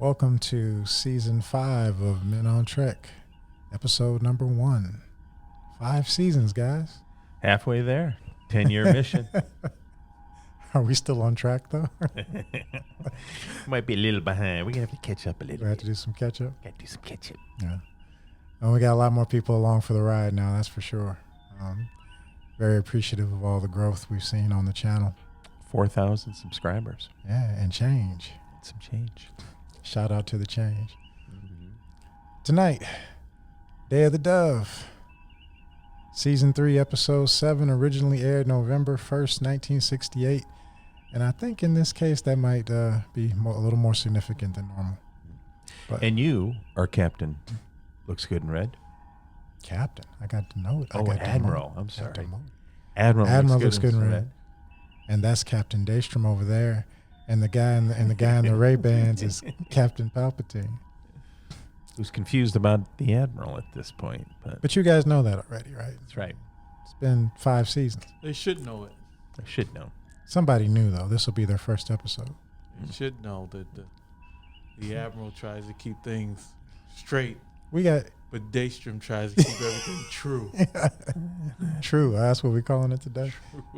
Welcome to Season 5 of Men on Trek, Episode number 1. 5 seasons, guys. Halfway there. 10-year mission. Are we still on track, though? Might be a little behind. We're going to have to catch up a little bit. We have to do some catch-up? Got to do some catch-up. Yeah. And we got a lot more people along for the ride now, that's for sure. Very appreciative of all the growth we've seen on the channel. 4,000 subscribers. Yeah, and change. Some change. Shout out to the change. Mm-hmm. Tonight, Day of the Dove. Season 3, Episode 7, originally aired November 1st, 1968. And I think in this case, that might be a little more significant than normal. But And you are Captain. Looks good in red. Captain. I got to know it. Oh, Admiral. I'm sorry. Admiral looks good in red. And that's Captain Daystrom over there. And the guy in the Ray-Bans is Captain Palpatine. Who's confused about the Admiral at this point. But you guys know that already, right? That's right. It's been 5 seasons. They should know it. I should know. Somebody knew, though. This will be their first episode. They should know that the Admiral tries to keep things straight. But Daystrom tries to keep everything true. True. That's what we're calling it today.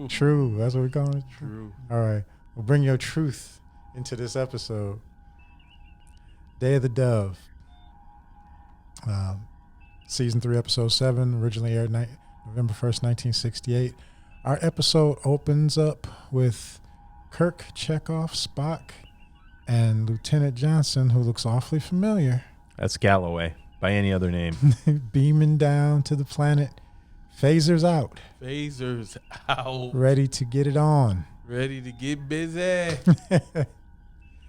True. That's what we're calling it. True. All right. We'll bring your truth into this episode. Day of the Dove. Season 3, Episode 7, originally aired November 1st, 1968. Our episode opens up with Kirk, Chekhov, Spock, and Lieutenant Johnson, who looks awfully familiar. That's Galloway, by any other name. Beaming down to the planet. Phasers out. Phasers out. Ready to get it on. Ready to get busy.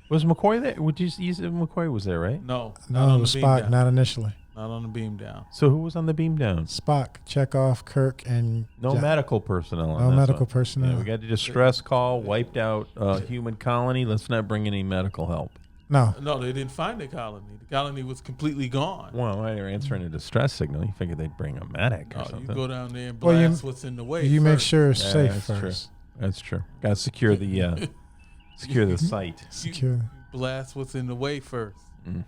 Was McCoy there? You said McCoy was there, right? No, it was Spock, not initially. Not on the beam down. So who was on the beam down? Spock, Chekhov, Kirk, and... No medical personnel. No medical personnel. Yeah, we got a distress call, wiped out human colony. Let's not bring any medical help. No, they didn't find the colony. The colony was completely gone. Well, while they're answering a distress signal, you figured they'd bring a medic or something. You go down there and blast what's in the way. You make first. sure it's safe that's first. True. That's true. Got to secure the site. Secure. Blast what's in the way first. Mm.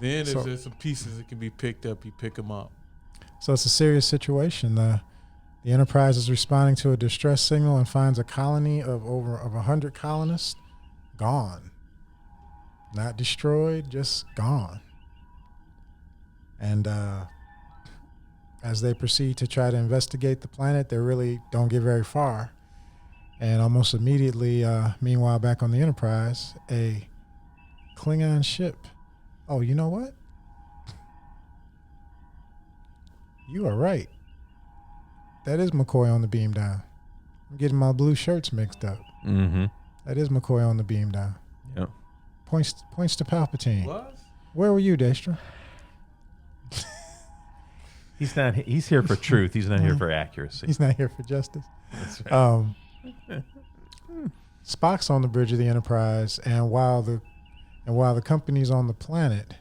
Then if there's some pieces that can be picked up, you pick them up. So it's a serious situation. The Enterprise is responding to a distress signal and finds a colony of over 100 colonists gone. Not destroyed, just gone. And as they proceed to try to investigate the planet, they really don't get very far. And almost immediately, meanwhile, back on the Enterprise, a Klingon ship. Oh, you know what? You are right. That is McCoy on the beam down. I'm getting my blue shirts mixed up. Mm-hmm. That is McCoy on the beam down. Yep. Points to Palpatine. What? Where were you, Daystrom? He's not. He's here for truth. He's not here for accuracy. He's not here for justice. That's right. Spock's on the bridge of the Enterprise, and while the company's on the planet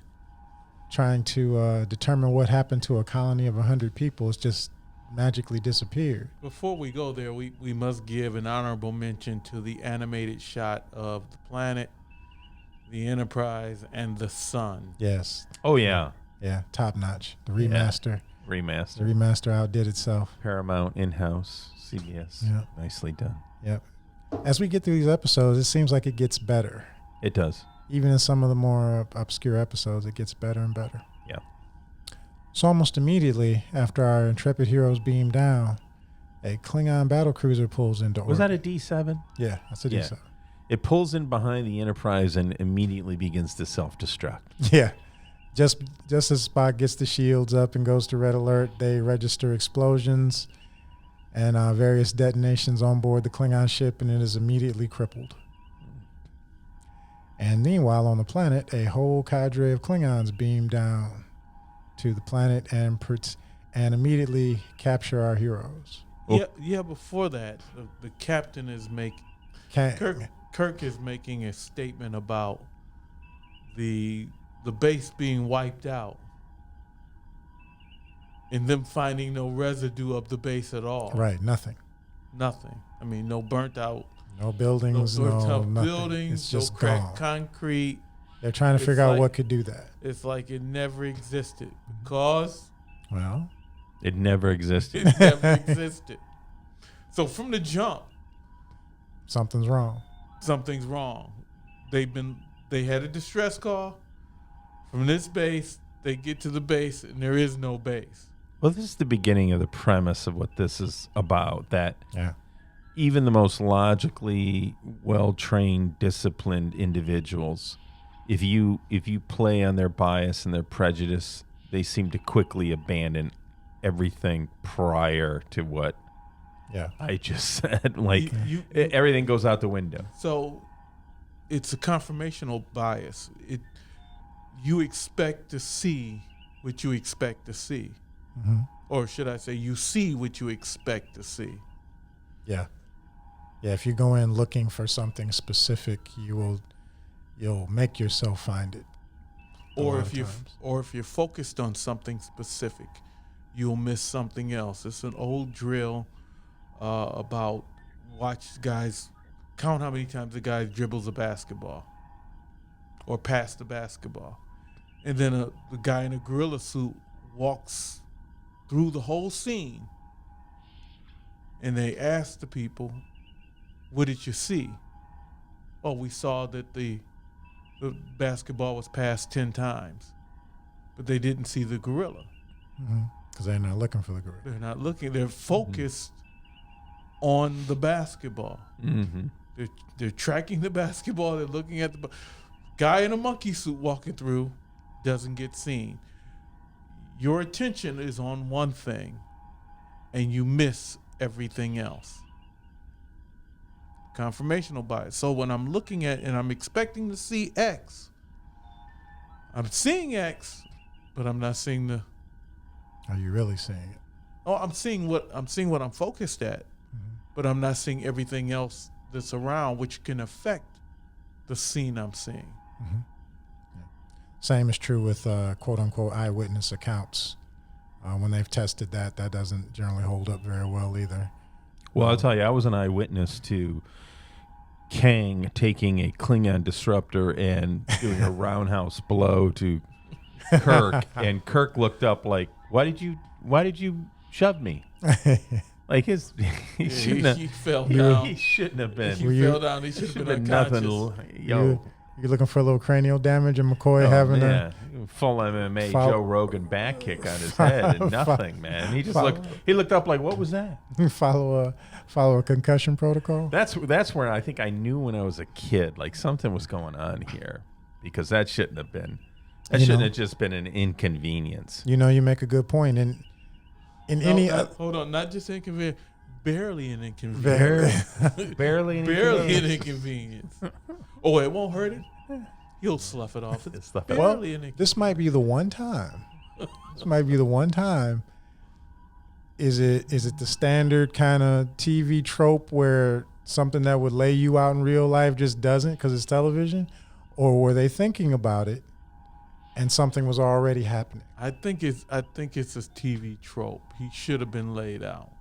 trying to determine what happened to a colony of 100 people, it's just magically disappeared. Before we go there, we must give an honorable mention to the animated shot of the planet, the Enterprise, and the sun. Yes. Oh, yeah. Yeah, top notch. The remaster. Yeah. Remaster. The remaster outdid itself. Paramount, in-house, CBS. Yeah. Nicely done. Yep. As we get through these episodes, it seems like it gets better. It does. Even in some of the more obscure episodes, it gets better and better. Yeah. So almost immediately after our intrepid heroes beam down, a Klingon battlecruiser pulls into orbit. Was that a D7? Yeah, that's a D7. It pulls in behind the Enterprise and immediately begins to self-destruct. Yeah. Just as Spock gets the shields up and goes to red alert, they register explosions and various detonations on board the Klingon ship, and it is immediately crippled. And meanwhile, on the planet, a whole cadre of Klingons beam down to the planet and immediately capture our heroes. Yeah. Before that, the captain is Kirk is making a statement about the base being wiped out and them finding no residue of the base at all. Right, nothing. I mean, no burnt out. No buildings, no burnt out nothing. buildings, It's just no cracked gone. concrete, They're trying to figure out what could do that. It's like it never existed because it never existed. It never existed. So from the jump, something's wrong. Something's wrong. They had a distress call from this base. They get to the base and there is no base. Well, this is the beginning of the premise of what this is about. That even the most logically well-trained, disciplined individuals, if you play on their bias and their prejudice, they seem to quickly abandon everything prior to what I just said. Like everything goes out the window. So it's a confirmational bias. You expect to see what you expect to see. Mm-hmm. Or should I say you see what you expect to see. Yeah. Yeah, if you go in looking for something specific, you'll make yourself find it. Or if you're focused on something specific, you'll miss something else. It's an old drill about watch guys count how many times a guy dribbles a basketball or past the basketball. And then the guy in a gorilla suit walks through the whole scene and they ask the people, what did you see? Oh, we saw that the basketball was passed 10 times, but they didn't see the gorilla. Because they're not looking for the gorilla. They're not looking. They're focused on the basketball. Mm-hmm. They're tracking the basketball. They're looking at the guy in a monkey suit walking through, doesn't get seen. Your attention is on one thing, and you miss everything else. Confirmational bias. So when I'm looking at and I'm expecting to see X, I'm seeing X, but I'm not seeing the. Are you really seeing it? Oh, I'm seeing what I'm focused at, but I'm not seeing everything else that's around, which can affect the scene I'm seeing. Mm-hmm. Yeah. Same is true with quote unquote eyewitness accounts. When they've tested that doesn't generally hold up very well either. Well, I'll tell you, I was an eyewitness to Kang taking a Klingon disruptor and doing a roundhouse blow to Kirk, and Kirk looked up like, "Why did you shove me?" Like he fell down. He shouldn't have been. He fell down. He should have been unconscious. You're looking for a little cranial damage, and McCoy having a full MMA Joe Rogan back kick on his head and nothing, man. He just looked up like, what was that? Follow a concussion protocol. That's where I think I knew when I was a kid, like something was going on here, because that shouldn't have been. That shouldn't have just been an inconvenience. You make a good point. Hold on, not just inconvenience, barely an inconvenience. Barely an inconvenience. Oh, it won't hurt it? He'll slough it off. This might be the one time. Is it the standard kind of TV trope where something that would lay you out in real life just doesn't because it's television? Or were they thinking about it and something was already happening? I think it's a TV trope. He should have been laid out.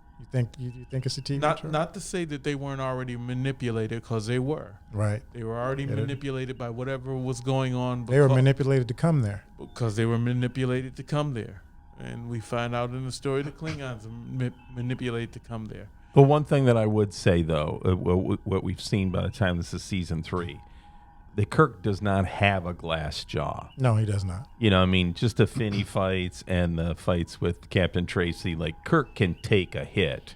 You think it's a TV trope? Not to say that they weren't already manipulated, because they were. Right. They were already manipulated by whatever was going on. They were manipulated to come there. Because they were manipulated to come there. And we find out in the story the Klingons are manipulated to come there. The one thing that I would say, though, what we've seen by the time this is season 3, the Kirk does not have a glass jaw. No, he does not. Just the Finney fights and the fights with Captain Tracy, like Kirk can take a hit.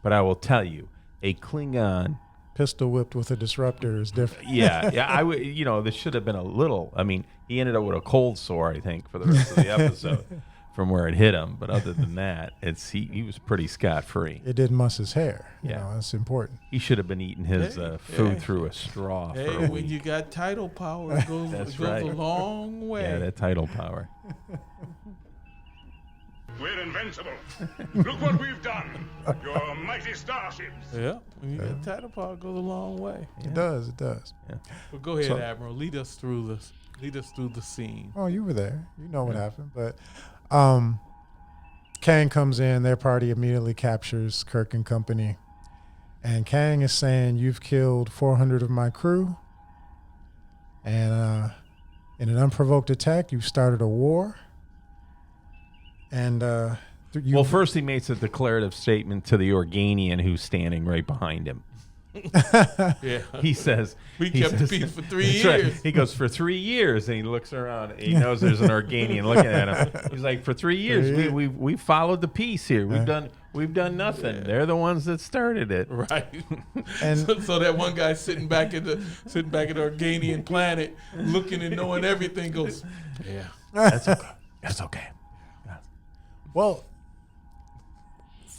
But I will tell you, a Klingon pistol whipped with a disruptor is different. I would, this should have been a little. I mean, he ended up with a cold sore, I think, for the rest of the episode from where it hit him. But other than that, he was pretty scot-free. It didn't muss his hair. That's important. He should have been eating his food through a straw for a week. When you got tidal power, it goes a long way. Yeah, that tidal power. We're invincible. Look what we've done. Your mighty starships. Yeah, when you got tidal power, it goes a long way. Yeah. It does. Yeah. Well, go ahead, Admiral. Lead us through the scene. Oh, you were there. You know what happened. But Kang comes in. Their party immediately captures Kirk and company. And Kang is saying, "You've killed 400 of my crew. And In an unprovoked attack, you started a war. And well, first he makes a declarative statement to the Organian who's standing right behind him. Yeah. He says we kept the peace for 3 years. Right. He goes for 3 years, and he looks around. And he knows there's an Organian looking at him. He's like, for 3 years, we folled the peace here. We've done nothing. Yeah. They're the ones that started it, right? And so that one guy sitting back at the Organian planet, looking and knowing everything, goes, yeah, that's okay. That's okay. Yeah. Well,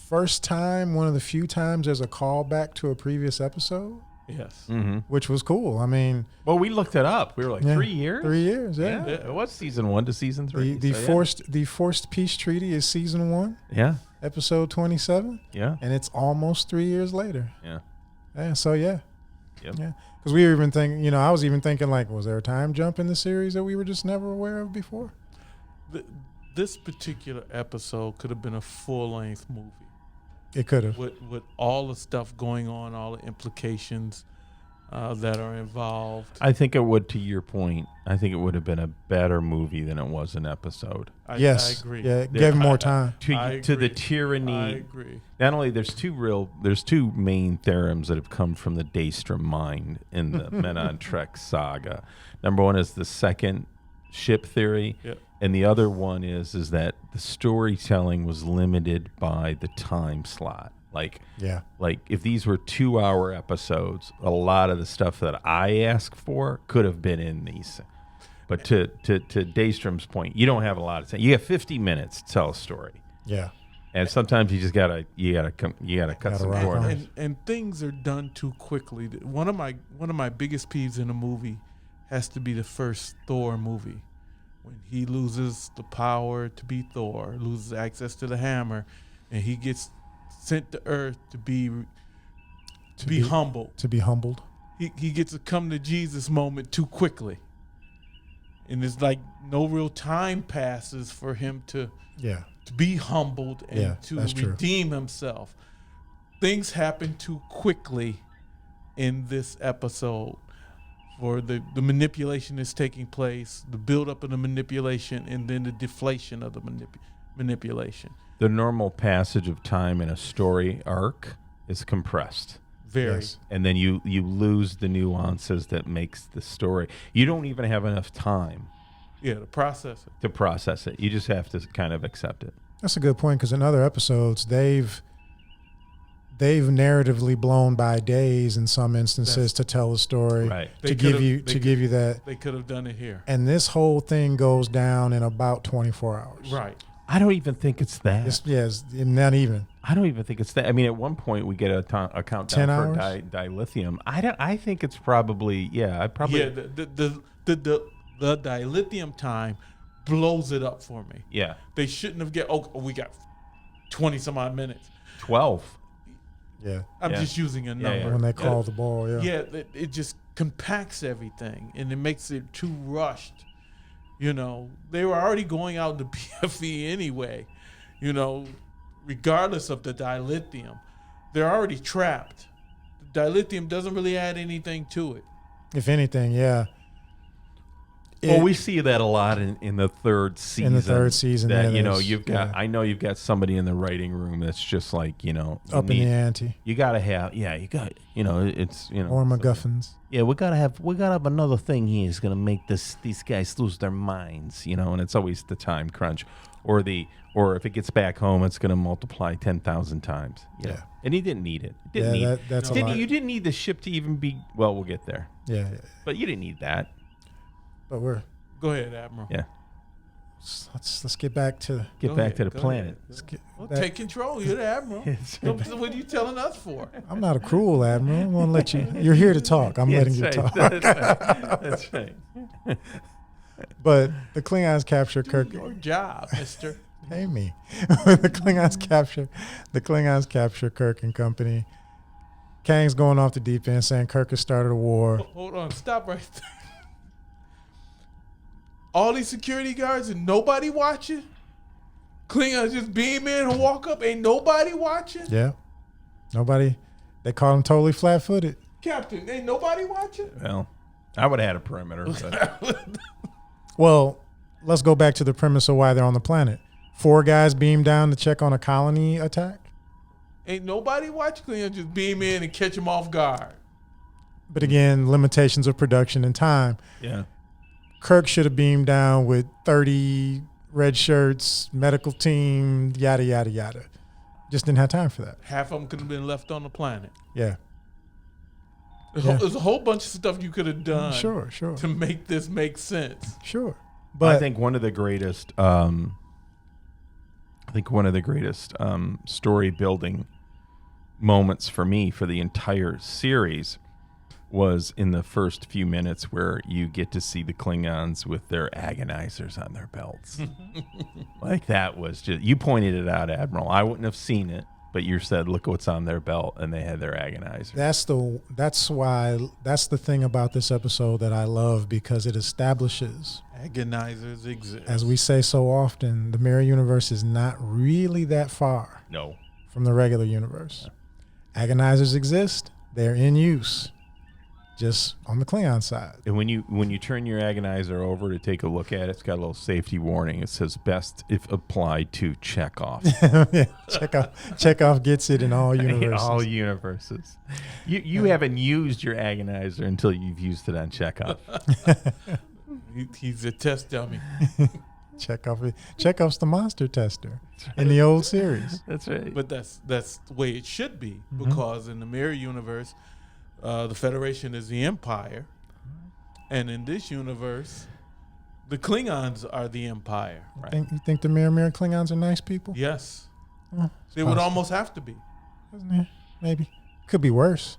first time, one of the few times there's a callback to a previous episode. Yes. Mm-hmm. Which was cool. I mean, well, we looked it up. We were like, 3 years? 3 years, yeah. It was season 1 to season 3. The forced peace treaty is season 1. Yeah. Episode 27. Yeah. And it's almost 3 years later. Yeah. Yeah. So yeah. Yep. Yeah. Because we were even thinking, I was even thinking, like, was there a time jump in the series that we were just never aware of before? This particular episode could have been a full-length movie. It could have. With all the stuff going on, all the implications that are involved. I think it would, to your point, I think it would have been a better movie than it was an episode. Yes. I agree. Yeah, it gave more time. To the tyranny. I agree. Not only there's two main theorems that have come from the Daystrom mind in the Men on Trek saga. Number one is the second ship theory. Yep. And the other one is that the storytelling was limited by the time slot. Like if these were 2-hour episodes, a lot of the stuff that I asked for could have been in these. But to Daystrom's point, you don't have a lot of time. You have 50 minutes to tell a story. Yeah. And sometimes you just gotta cut some corners. And things are done too quickly. One of my biggest peeves in a movie has to be the first Thor movie. When he loses the power to be Thor, loses access to the hammer, and he gets sent to Earth to be humbled. To be humbled. He gets a come to Jesus moment too quickly. And it's like no real time passes for him to be humbled and to redeem himself. Things happen too quickly in this episode. Or the manipulation is taking place, the buildup of the manipulation, and then the deflation of the manipulation. The normal passage of time in a story arc is compressed. Very. Yes. And then you lose the nuances that makes the story. You don't even have enough time. Yeah, to process it. To process it. You just have to kind of accept it. That's a good point, because in other episodes, they've narratively blown by days in some instances to tell a story, right? To give you that. They could have done it here. And this whole thing goes down in about 24 hours. Right. I don't even think it's that. Not even. I don't even think it's that. I mean, at one point we get a countdown 10 for hours? dilithium. I think it's probably the dilithium time blows it up for me. Yeah. They shouldn't have we got 20 some odd minutes. 12. Yeah. I'm just using a number. When they call the ball, Yeah, it just compacts everything, and it makes it too rushed. They were already going out to PFE anyway, regardless of the dilithium. They're already trapped. The dilithium doesn't really add anything to it. If anything, yeah. Well, we see that a lot in the third season. In the third season, that you've got. I know you've got somebody in the writing room that's just like up in the ante. You got to have, you got, it's or MacGuffins. Yeah, we gotta have another thing here is gonna make these guys lose their minds, and it's always the time crunch, or if it gets back home, it's gonna multiply 10,000 times. Yeah, and he didn't need it. That's a lot. You didn't need the ship to even be. Well, we'll get there. Yeah. But you didn't need that. But go ahead, Admiral. Yeah. Let's get back to the planet. Take control. You're the Admiral. What are you telling us for? I'm not a cruel Admiral. I'm gonna let you. You're here to talk. I'm letting you talk. That's right. But the Klingons capture Kirk. Your job, Mister. Pay me. The Klingons capture Kirk and company. Kang's going off the deep end, saying Kirk has started a war. Hold on. Stop right there. All these security guards and nobody watching? Klingons just beam in and walk up, ain't nobody watching? Yeah. Nobody. They caught him totally flat-footed. Captain, ain't nobody watching? Well, I would have had a perimeter. But Well, let's go back to the premise of why they're on the planet. 4 guys beam down to check on a colony attack. Ain't nobody watch Klingon just beam in and catch them off guard. But again, limitations of production and time. Yeah. Kirk should have beamed down with 30 red shirts, medical team, yada, yada, yada. Just didn't have time for that. Half of them could have been left on the planet. Yeah. There's a whole bunch of stuff you could have done. Sure. To make this make sense. Sure. But I think one of the greatest story building moments for me for the entire series was in the first few minutes where you get to see the Klingons with their agonizers on their belts. Like that was just, you pointed it out, Admiral. I wouldn't have seen it, but you said, look what's on their belt, and they had their agonizers. That's the thing about this episode that I love, because it establishes agonizers exist. As we say so often, the mirror universe is not really that far from the regular universe. Agonizers exist. They're in use. Just on the Klingon side. And when you turn your agonizer over to take a look at it, it's got a little safety warning. It says best if applied to Chekhov. Yeah, Chekhov gets it in all universes. In all universes. You haven't used your agonizer until you've used it on Chekhov. He's a test dummy. Chekhov's the monster tester in the old series. That's right. But that's the way it should be, because in the mirror universe, the Federation is the Empire, and in this universe, the Klingons are the Empire. Right? You think the mirror Klingons are nice people? Yes. Oh, they would almost have to be. Maybe. Could be worse.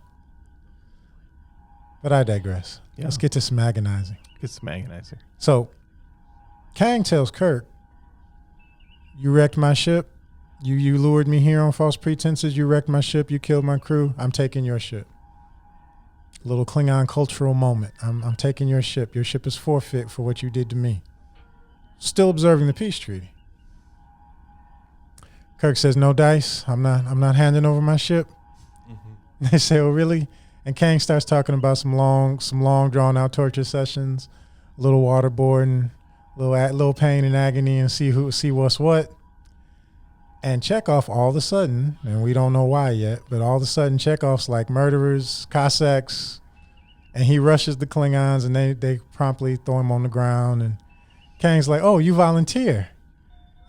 But I digress. Yeah. Let's get to some agonizing. So, Kang tells Kirk, you wrecked my ship. You lured me here on false pretenses. You wrecked my ship. You killed my crew. I'm taking your ship. Little Klingon cultural moment. I'm taking your ship. Your ship is forfeit for what you did to me. Still observing the peace treaty. Kirk says, no dice. I'm not handing over my ship. Mm-hmm. They say, oh really? And Kang starts talking about some long drawn out torture sessions, a little waterboarding, little pain and agony, and see what's what. And Chekhov all of a sudden, and we don't know why yet, but all of a sudden Chekhov's like murderers, Cossacks, and he rushes the Klingons, and they promptly throw him on the ground. And Kang's like, oh, you volunteer.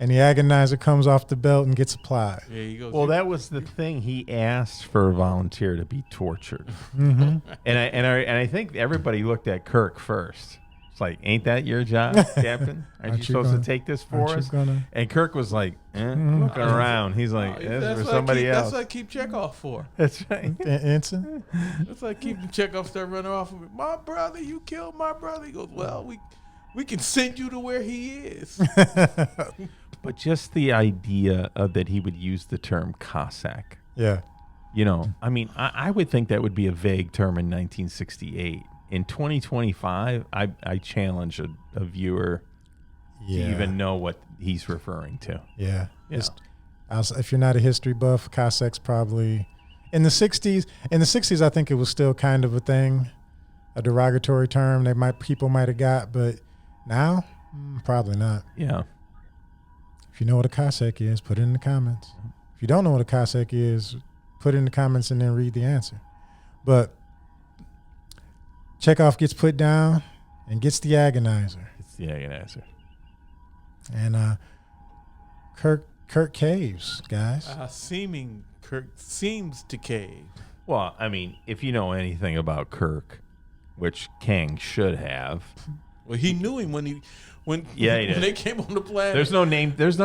And the agonizer comes off the belt and gets applied. Yeah, he goes, well, that was the thing. He asked for a volunteer to be tortured. Mm-hmm. and I think everybody looked at Kirk first. It's like, ain't that your job, Captain? Aren't you supposed to take this for us? And Kirk was like, looking around. He's like, that's for somebody else. That's what I keep Chekhov for. That's right. Ensign? That's like keeping Chekhov start running off of me. My brother, you killed my brother. He goes, well, we can send you to where he is. But just the idea that he would use the term Cossack. Yeah. You know, I mean, I would think that would be a vague term in 1968. In 2025, I challenge a viewer to even know what he's referring to. Yeah. If you're not a history buff, Cossacks probably in the 60s. In the 60s, I think it was still kind of a thing, a derogatory term people might have got, but now probably not. Yeah. If you know what a Cossack is, put it in the comments. If you don't know what a Cossack is, put it in the comments and then read the answer. But Chekhov gets put down and gets the agonizer. And Kirk caves, guys. Kirk seems to cave. Well, I mean, if you know anything about Kirk, which Kang should have. Well, he knew him when he did. They came on the planet. There's no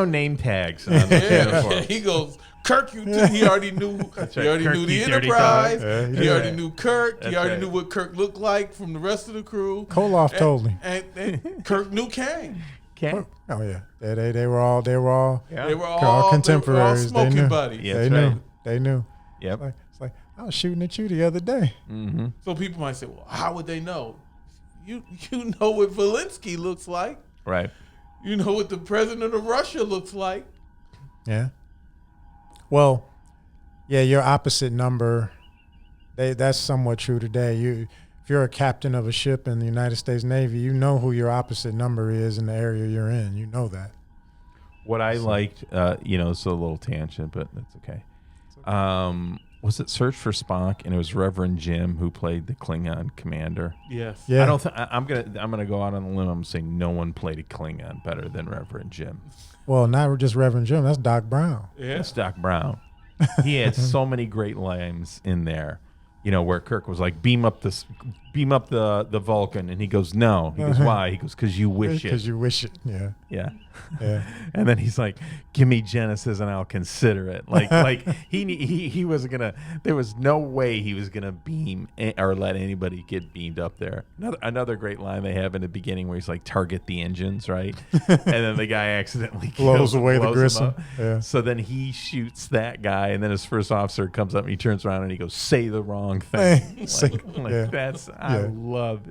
name tags on the uniform. He goes, Kirk, he already knew. He already knew the Enterprise. He already knew Kirk. He already knew what Kirk looked like from the rest of the crew. Koloff told me. And Kirk knew Kang. Kang? Oh yeah, they were all contemporaries. They were all smoking buddies. Yeah, They knew. Yep. It's like I was shooting at you the other day. Mm-hmm. So people might say, well, how would they know? You know what Zelensky looks like. Right. You know what the president of Russia looks like. Yeah. Well, yeah, your opposite number, that's somewhat true today. If if you're a captain of a ship in the United States Navy, you know who your opposite number is in the area you're in. You know that. What I liked, it's a little tangent, but that's okay. Was it Search for Spock? And it was Reverend Jim who played the Klingon commander. Yes. Yeah. I don't. I'm gonna go out on a limb. I'm saying no one played a Klingon better than Reverend Jim. Well, not just Reverend Jim. That's Doc Brown. Yeah. That's Doc Brown. He had so many great lines in there. Where Kirk was like, beam up the Vulcan, and he goes, no. He goes, why? He goes, because you wish it. Because you wish it. Yeah. Yeah. Yeah. And then he's like, give me Genesis and I'll consider it. Like he wasn't gonna. There was no way he was gonna beam or let anybody get beamed up there. Another great line they have in the beginning where he's like, target the engines, right? And then the guy accidentally blows away the him grissom. up. Yeah. So then he shoots that guy, and then his first officer comes up and he turns around and he goes, say the wrong thing. That's I love.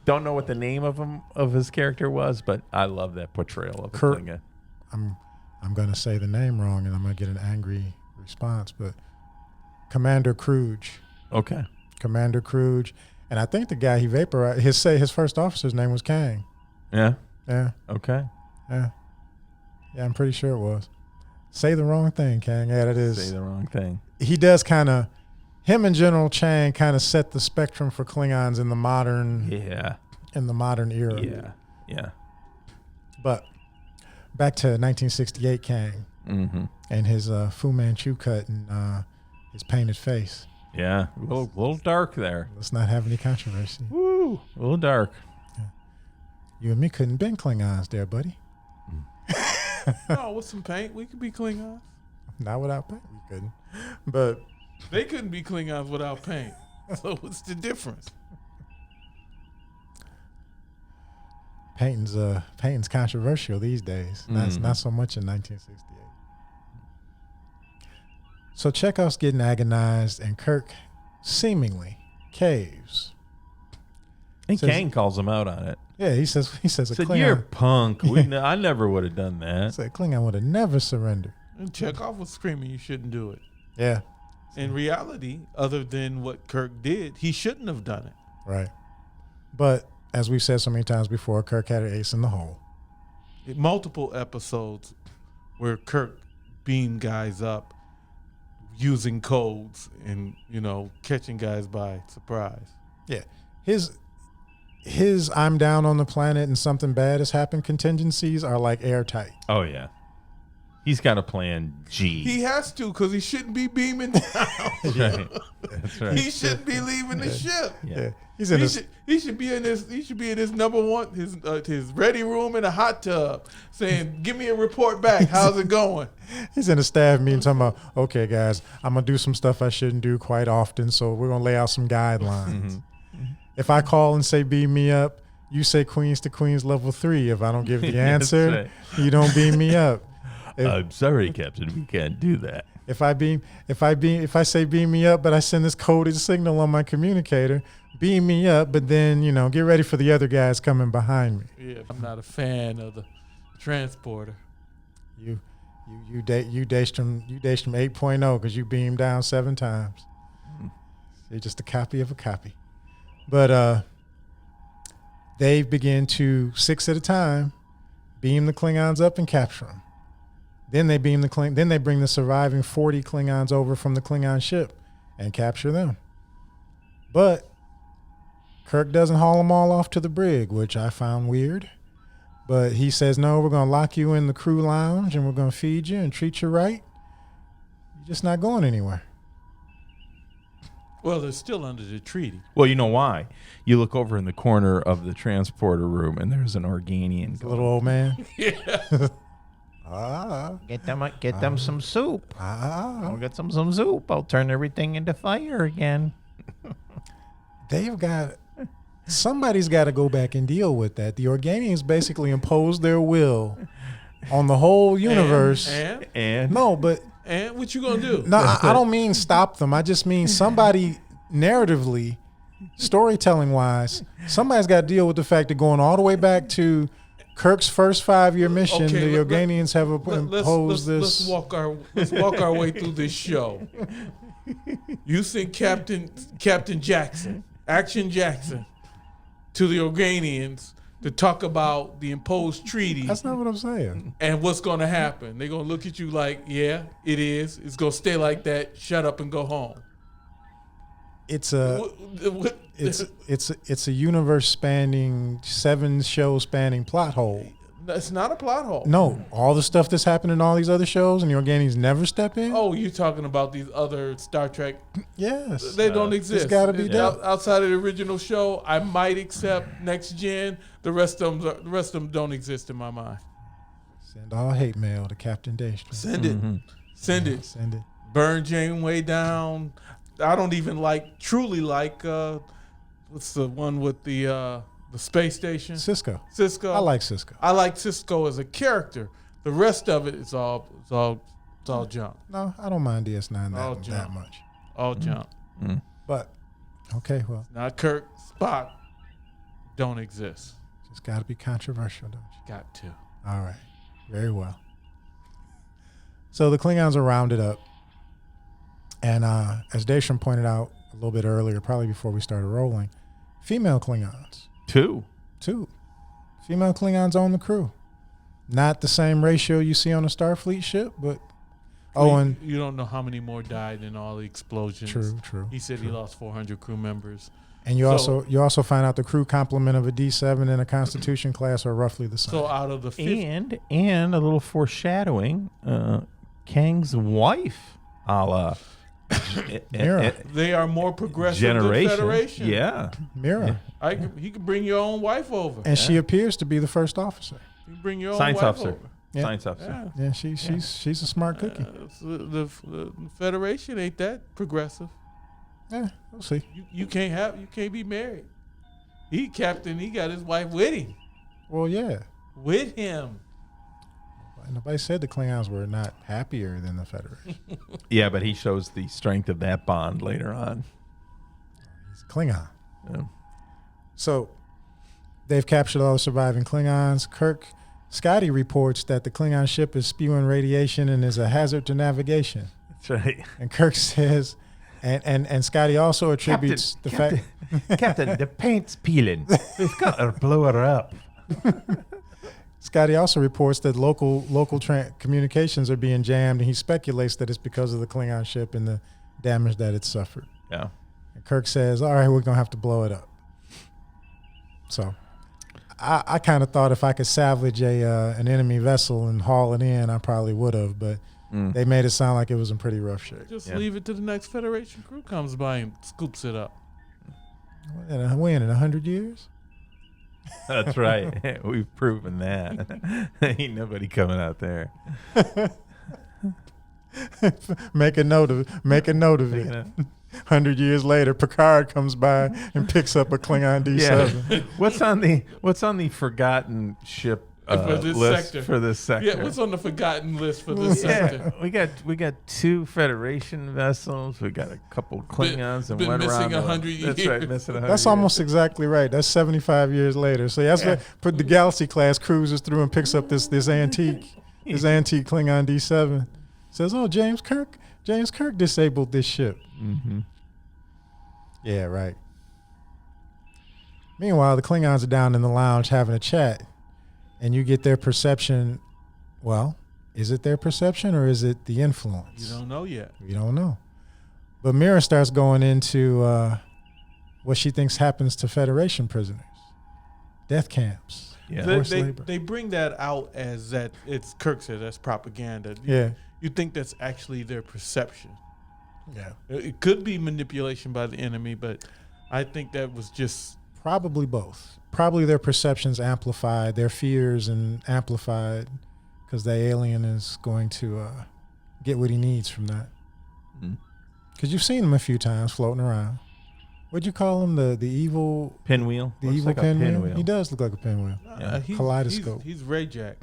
Don't know what the name of his character was, but I love that portrayal of Kirk. Klingon. I'm going to say the name wrong, and I'm going to get an angry response, but Commander Kruge. Okay. Commander Kruge. And I think the guy he vaporized, his first officer's name was Kang. Yeah. Yeah. Okay. Yeah. Yeah, I'm pretty sure it was. Say the wrong thing, Kang. Yeah, that is. Say the wrong thing. He does him and General Chang kind of set the spectrum for Klingons in the modern era. Yeah. Yeah. But back to 1968 Kang and his Fu Manchu cut and his painted face. Yeah. A little dark there. Let's not have any controversy. Woo. A little dark. Yeah. You and me couldn't been Klingons there, buddy. No, with some paint, we could be Klingons. Not without paint, we couldn't. But they couldn't be Klingons without paint. So what's the difference? Painting's controversial these days. Not so much in 1968. So Chekhov's getting agonized, and Kirk seemingly caves. And Kang calls him out on it. Yeah, he says a Klingon. You're a punk. I never would have done that. Said Klingon would have never surrendered. And Chekhov was screaming, you shouldn't do it. Yeah. In reality, other than what Kirk did, he shouldn't have done it. Right. But as we've said so many times before, Kirk had an ace in the hole. Multiple episodes where Kirk beamed guys up using codes and, catching guys by surprise. Yeah. His I'm down on the planet and something bad has happened contingencies are like airtight. Oh, yeah. He's got a plan G. He has to, because he shouldn't be beaming down. That's right. That's right. He shouldn't be leaving the ship. Yeah. He should be in his number one, his ready room in a hot tub, saying, "Give me a report back. How's it going?" He's in a staff meeting talking about, "Okay, guys, I'm gonna do some stuff I shouldn't do quite often, so we're gonna lay out some guidelines. If I call and say beam me up, you say Queens to Queens level 3. If I don't give the answer, right. You don't beam me up." I'm sorry, Captain. We can't do that. If I say beam me up, but I send this coded signal on my communicator, beam me up, but then get ready for the other guys coming behind me. Yeah, I'm not a fan of the transporter. You Daystrom 8.0 because you beamed down 7 times. You're just a copy of a copy. But they begin to 6 at a time beam the Klingons up and capture them. Then they bring the surviving 40 Klingons over from the Klingon ship and capture them. But Kirk doesn't haul them all off to the brig, which I found weird. But he says, no, we're going to lock you in the crew lounge and we're going to feed you and treat you right. You're just not going anywhere. Well, they're still under the treaty. Well, you know why? You look over in the corner of the transporter room and there's an Organian. A little old man. Yeah. Get them some soup. I'll get some soup. I'll turn everything into fire again. Somebody's got to go back and deal with that. The Organians basically imposed their will on the whole universe. And what you gonna do? No, I don't mean stop them. I just mean somebody narratively, storytelling wise, somebody's got to deal with the fact that going all the way back to Kirk's first 5-year mission, the Organians have imposed this. Let's walk our way through this show. You think Captain Jackson, Action Jackson to the Organians to talk about the imposed treaties. That's not what I'm saying. And what's going to happen. They're going to look at you like, yeah, it is. It's going to stay like that. Shut up and go home. It's a universe spanning 7 show spanning plot hole. It's not a plot hole. No, all the stuff that's happened in all these other shows and the Organians never step in. Oh, you're talking about these other Star Trek? Yes, they don't exist. It's got to be done outside of the original show. I might accept Next Gen. The rest of them don't exist in my mind. Send all hate mail to Captain Daystrom. Send it. Send it. Send it. Burn Janeway down. I don't even truly like what's the one with the space station? Cisco. Cisco. I like Cisco. I like Cisco as a character. The rest of it is all junk. No, I don't mind DS9 that much. All junk. But okay, well, not Kirk, Spock don't exist. Just got to be controversial, don't you? Got to. All right. Very well. So the Klingons are rounded up. And as Daystrom pointed out a little bit earlier, probably before we started rolling, female Klingons. Two. Female Klingons own the crew. Not the same ratio you see on a Starfleet ship, but... and you don't know how many more died in all the explosions. True. He said he lost 400 crew members. And you also find out the crew complement of a D7 and a Constitution class are roughly the same. So out of the 50, and a little foreshadowing, Kang's wife, a la Mira. They are more progressive generation. than Federation. Yeah. Mira. He could bring your own wife over. And she appears to be the first officer. You can bring your own Science wife officer. over. Yeah. Science officer. Yeah, she's a smart cookie. The Federation ain't that progressive. Yeah, we'll see. You can't be married. He captain. He got his wife with him. Well, yeah. With him. Nobody said the Klingons were not happier than the Federation. Yeah, but he shows the strength of that bond later on. He's a Klingon. Yeah. So they've captured all the surviving Klingons. Scotty reports that the Klingon ship is spewing radiation and is a hazard to navigation. That's right. And Kirk says, and Scotty also attributes fact. Captain, the paint's peeling. We've got to blow her up. Scotty also reports that local communications are being jammed, and he speculates that it's because of the Klingon ship and the damage that it suffered. Yeah. And Kirk says, all right, we're going to have to blow it up. So I kind of thought if I could salvage an enemy vessel and haul it in, I probably would have, but they made it sound like it was in pretty rough shape. Just leave it to the next Federation crew comes by and scoops it up. When, in 100 years? That's right. We've proven that. Ain't nobody coming out there. Make a note of it. 100 years later, Picard comes by and picks up a Klingon D7. Yeah. What's on the forgotten ship for this list sector. for this sector? Yeah, what's on the forgotten list for this sector? We got 2 Federation vessels. We got a couple Klingons and been one missing around 100 years. That's right, missing 100 That's years. almost exactly right. That's 75 years later. So that's what put the Galaxy class cruises through and picks up this antique Klingon D7. Says, "Oh, James Kirk disabled this ship." Mm-hmm. Yeah, right. Meanwhile, the Klingons are down in the lounge having a chat, and you get their perception. Well, is it their perception or is it the influence? You don't know yet. We don't know. But Mira starts going into what she thinks happens to Federation prisoners. Death camps. Yeah. They bring that out as that it's Kirk said that's propaganda. You think that's actually their perception. Yeah. It could be manipulation by the enemy, but I think that was just... Probably both. Probably their perceptions amplified, their fears and amplified, because the alien is going to get what he needs from that. Because you've seen him a few times floating around. What'd you call him? The evil... Pinwheel? The Looks evil like a pinwheel? He does look like a pinwheel. Kaleidoscope. He's Rayjack.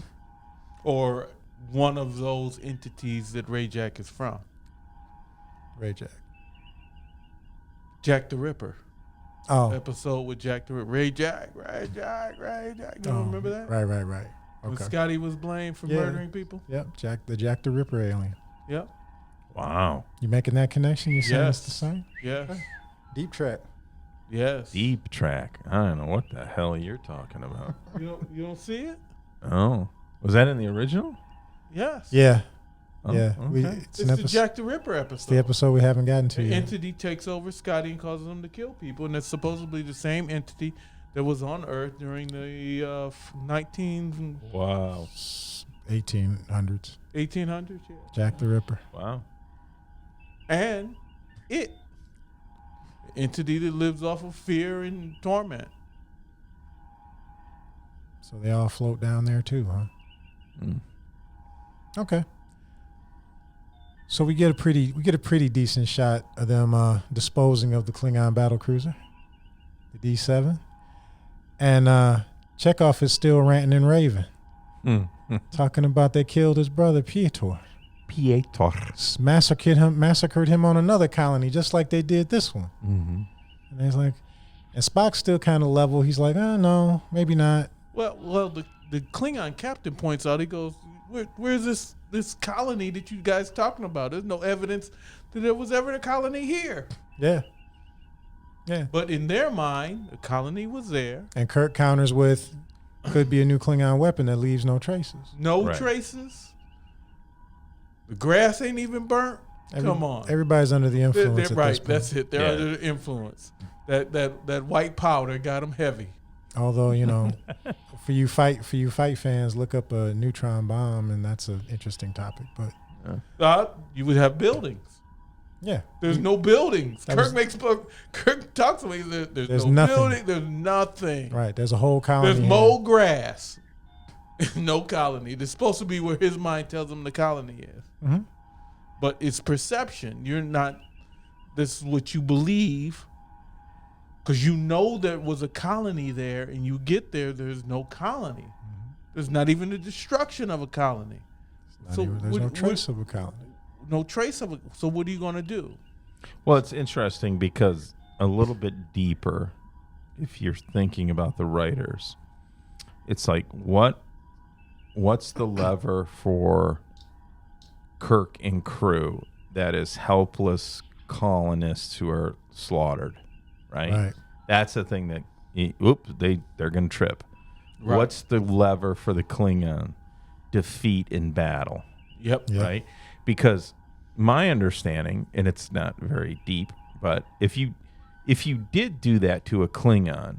Or one of those entities that Rayjack is from. Rayjack. Jack the Ripper. Oh. Episode with Jack the Ripper. Rayjack. You remember that? Right. Okay. When Scotty was blamed for murdering people? Yep. Jack the Ripper alien. Yep. Wow. You making that connection? You saying it's the same? Yes. Okay. Deep track. Yes. Deep track. I don't know what the hell you're talking about. You don't see it? Oh. Was that in the original? Yes. Yeah. Oh, yeah. okay. It's the Jack the Ripper episode. It's the episode we haven't gotten to The yet. entity takes over Scotty and causes him to kill people, and it's supposedly the same entity that was on Earth during the 1800s. 1800s, yeah. Jack the Ripper. Wow. And the entity that lives off of fear and torment. So they all float down there too, huh? Mm. Okay. So we get a pretty decent shot of them disposing of the Klingon battlecruiser, the D7, and Chekhov is still ranting and raving, talking about they killed his brother Piotr. Massacred him on another colony, just like they did this one. Mm-hmm. And he's like, and Spock's still kind of level. He's like, oh no, maybe not. Well, the Klingon captain points out. He goes, "Where's this colony that you guys talking about? There's no evidence that there was ever a colony here." Yeah. But in their mind, a colony was there. And Kirk counters with, could be a new Klingon weapon that leaves no traces. No traces. The grass ain't even burnt. Come on. Everybody's under the influence. They're at right. this point. That's it. They're under the influence. That white powder got them heavy. Although, for you fight fans, look up a neutron bomb, and that's an interesting topic. But you would have buildings. Yeah, there's no buildings. Kirk talks to me. There's no nothing. building. There's nothing. Right. There's a whole colony. There's mowed grass. No colony. It's supposed to be where his mind tells him the colony is. Mm-hmm. But it's perception. You're not. This is what you believe. Because you know there was a colony there, and you get there, there's no colony. Mm-hmm. There's not even the destruction of a colony. There's no trace of a colony. No trace of it. So what are you going to do? Well, it's interesting because a little bit deeper, if you're thinking about the writers, it's like what's the lever for Kirk and crew that is helpless colonists who are slaughtered, right? That's the thing that they're going to trip. Right. What's the lever for the Klingon? Defeat in battle. Yep. Right? Because my understanding, and it's not very deep, but if you did do that to a Klingon,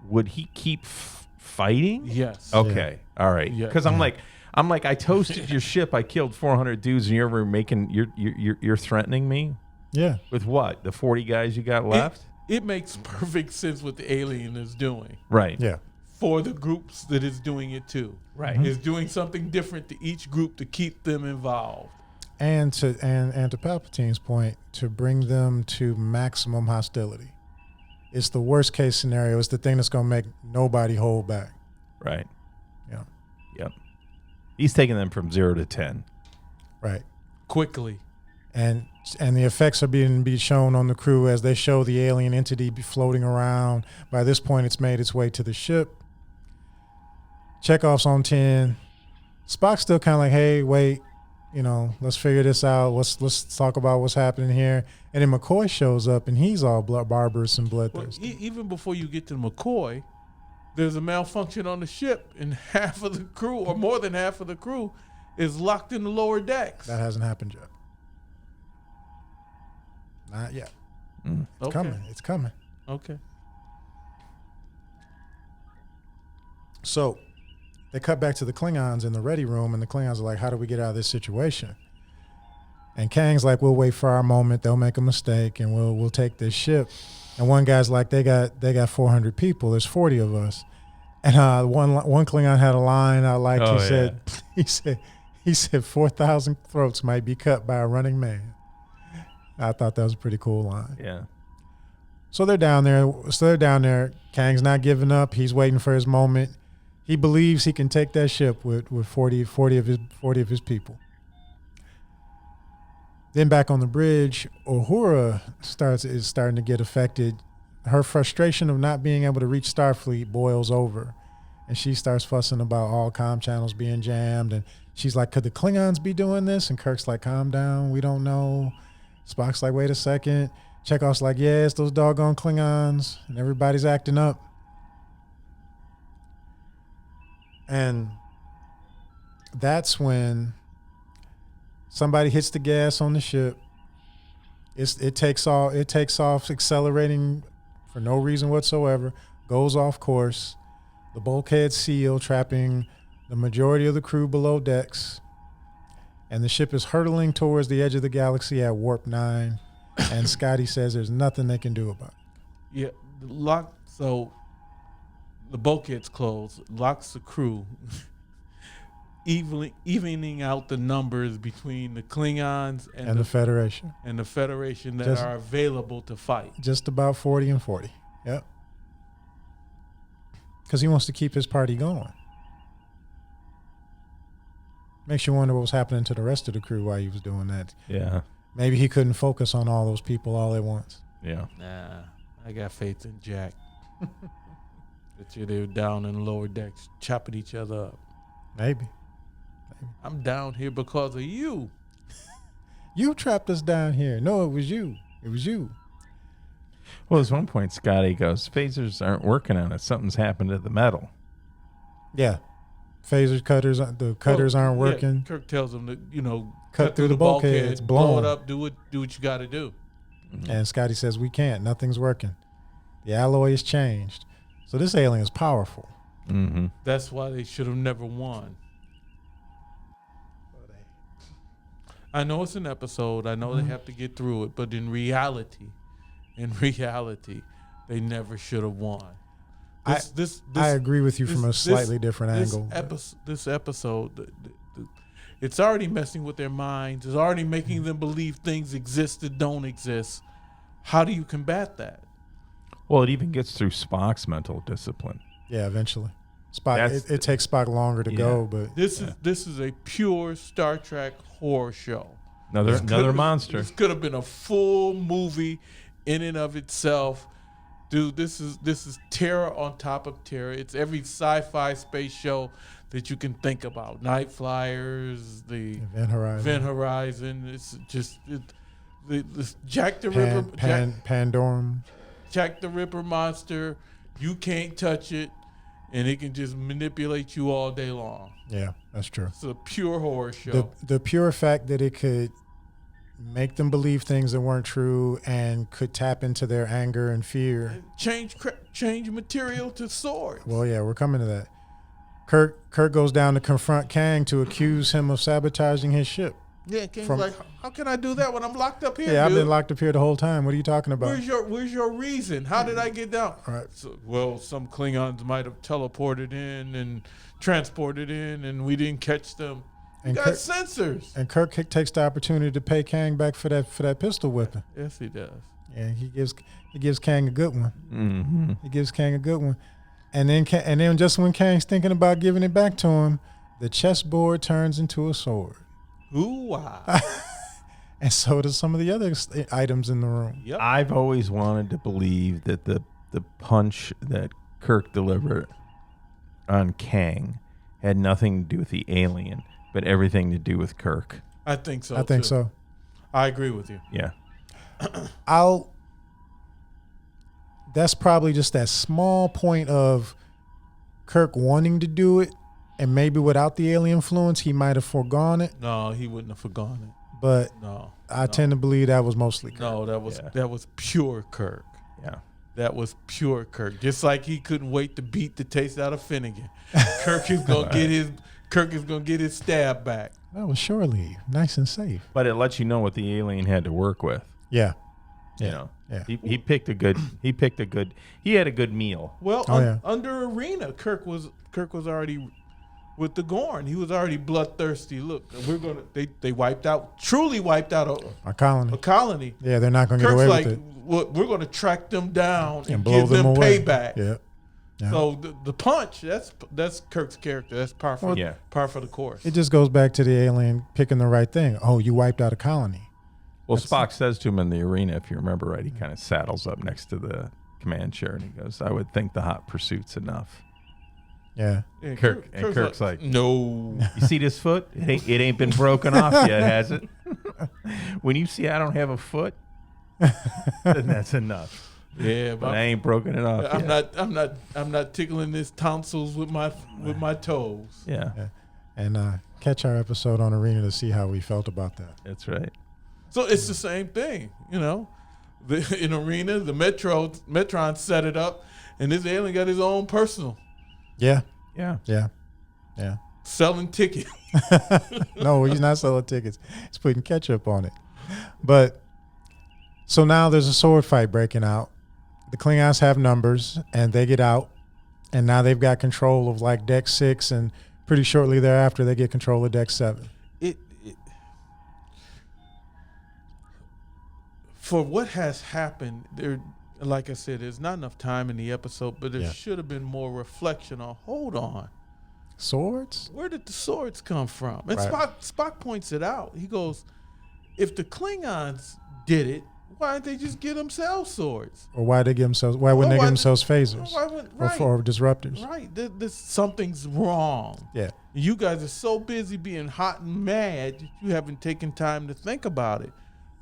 would he keep fighting? Yes. Okay. Yeah. All right. Because I'm like, I toasted your ship. I killed 400 dudes, and you're threatening me. Yeah. With what? The 40 guys you got left? It makes perfect sense what the alien is doing. Right. Yeah. For the groups that is doing it too. Right. Is doing something different to each group to keep them involved. And to Palpatine's point, to bring them to maximum hostility. It's the worst case scenario. It's the thing that's going to make nobody hold back. Right. Yeah. Yep. He's taking them from 0 to 10. Right. Quickly. And the effects are being shown on the crew as they show the alien entity floating around. By this point, it's made its way to the ship. Chekhov's on 10. Spock's still kind of like, hey, wait, let's figure this out. Let's talk about what's happening here. And then McCoy shows up, and he's all barbarous and bloodthirsty. Even before you get to McCoy, there's a malfunction on the ship, and half of the crew, or more than half of the crew, is locked in the lower decks. That hasn't happened yet. Not yet. It's coming. It's coming. Okay. So they cut back to the Klingons in the ready room, and the Klingons are like, how do we get out of this situation? And Kang's like, we'll wait for our moment. They'll make a mistake, and we'll take this ship. And one guy's like, they got 400 people. There's 40 of us. And one Klingon had a line I liked. He said 4,000 throats might be cut by a running man. I thought that was a pretty cool line. Yeah. So they're down there. Kang's not giving up. He's waiting for his moment. He believes he can take that ship with 40 of his people. Then back on the bridge, Uhura is starting to get affected. Her frustration of not being able to reach Starfleet boils over, and she starts fussing about all comm channels being jammed. And she's like, could the Klingons be doing this? And Kirk's like, calm down. We don't know. Spock's like, wait a second. Chekhov's like, yeah, it's those doggone Klingons, and everybody's acting up. And that's when somebody hits the gas on the ship. It takes off accelerating for no reason whatsoever, goes off course. The bulkhead seal, trapping the majority of the crew below decks. And the ship is hurtling towards the edge of the galaxy at warp 9. And Scotty says there's nothing they can do about it. Yeah, so the bulkhead's closed, locks the crew, evening out the numbers between the Klingons and the Federation. And the Federation that are available to fight. Just about 40 and 40. Yep. Because he wants to keep his party going. Makes you wonder what was happening to the rest of the crew while he was doing that. Yeah. Maybe he couldn't focus on all those people all at once. Yeah. Nah, I got faith in Jack. That they were down in the lower decks chopping each other up. Maybe. I'm down here because of you. You trapped us down here. No, it was you. It was you. Well, at one point, Scotty goes, phasers aren't working on it. Something's happened to the metal. Yeah. Phaser cutters, the cutters aren't working. Yeah, Kirk tells them to, cut through the bulkheads, blow it up, do what you got to do. Mm-hmm. And Scotty says, we can't. Nothing's working. The alloy has changed. So this alien is powerful. Mm-hmm. That's why they should have never won. I know it's an episode. I know they have to get through it. But in reality, they never should have won. I agree with you from a slightly different angle. This episode, it's already messing with their minds. It's already making them believe things exist that don't exist. How do you combat that? Well, it even gets through Spock's mental discipline. Yeah, eventually. Spock. It takes Spock longer to go, but this is a pure Star Trek horror show. Another monster. This could have been a full movie in and of itself. Dude, this is terror on top of terror. It's every sci-fi space show that you can think about. Night Flyers, the Event Horizon. It's just this Jack the Ripper, Pandorum. Jack the Ripper monster. You can't touch it, and it can just manipulate you all day long. Yeah, that's true. It's a pure horror show. The pure fact that it could make them believe things that weren't true and could tap into their anger and fear. Change material to swords. Well, yeah, we're coming to that. Kirk goes down to confront Kang to accuse him of sabotaging his ship. Yeah, Kang's like, how can I do that when I'm locked up here? Yeah, dude? I've been locked up here the whole time. What are you talking about? Where's your reason? How did I get down? All right. So, some Klingons might have teleported in and transported in, and we didn't catch them. And got sensors. And Kirk takes the opportunity to pay Kang back for that pistol whipping. Yes, he does. Yeah, he gives Kang a good one. Mm-hmm. He gives Kang a good one, and then just when Kang's thinking about giving it back to him, the chessboard turns into a sword. Ooh-wah. And so does some of the other items in the room. Yep. I've always wanted to believe that the punch that Kirk delivered on Kang had nothing to do with the alien, but everything to do with Kirk. I think so. So. I agree with you. Yeah. That's probably just that small point of Kirk wanting to do it, and maybe without the alien influence, he might have foregone it. No, he wouldn't have forgone it. But I tend to believe that was mostly Kirk. No, that was pure Kirk. Yeah. That was pure Kirk. Just like he couldn't wait to beat the taste out of Finnegan. Kirk is gonna get his stab back. That was shore leave, nice and safe. But it lets you know what the alien had to work with. Yeah. You know. Yeah. He picked a good. He had a good meal. Well, under Arena, Kirk was already with the Gorn. He was already bloodthirsty. Look, they truly wiped out a colony. Yeah, they're not going to get away with it. Look, we're going to track them down and blow give them away. payback. Yeah. So the punch, that's Kirk's character. That's par for the course. It just goes back to the alien picking the right thing. Oh, you wiped out a colony. Well, Spock says to him in the arena, if you remember right, he kind of saddles up next to the command chair and he goes, "I would think the hot pursuit's enough." Yeah. Kirk's like, "No." You see this foot? It ain't been broken off yet, has it? When you see I don't have a foot, then that's enough. Yeah, but I ain't broken it off. I'm not tickling his tonsils with my toes. Yeah. And catch our episode on Arena to see how we felt about that. That's right. So it's the same thing, in Arena, the Metron set it up, and this alien got his own personal. Yeah. Selling tickets. No, he's not selling tickets. He's putting ketchup on it. But so now there's a sword fight breaking out. The Klingons have numbers, and they get out, and now they've got control of like Deck 6, and pretty shortly thereafter they get control of Deck 7. For what has happened, there, like I said, there's not enough time in the episode, but there should have been more reflection on, hold on. Swords? Where did the swords come from? And Right. Spock points it out. He goes, if the Klingons did it, why didn't they just get themselves swords? Or why wouldn't they give themselves phasers? Or disruptors? Right. Something's wrong. Yeah. You guys are so busy being hot and mad that you haven't taken time to think about it.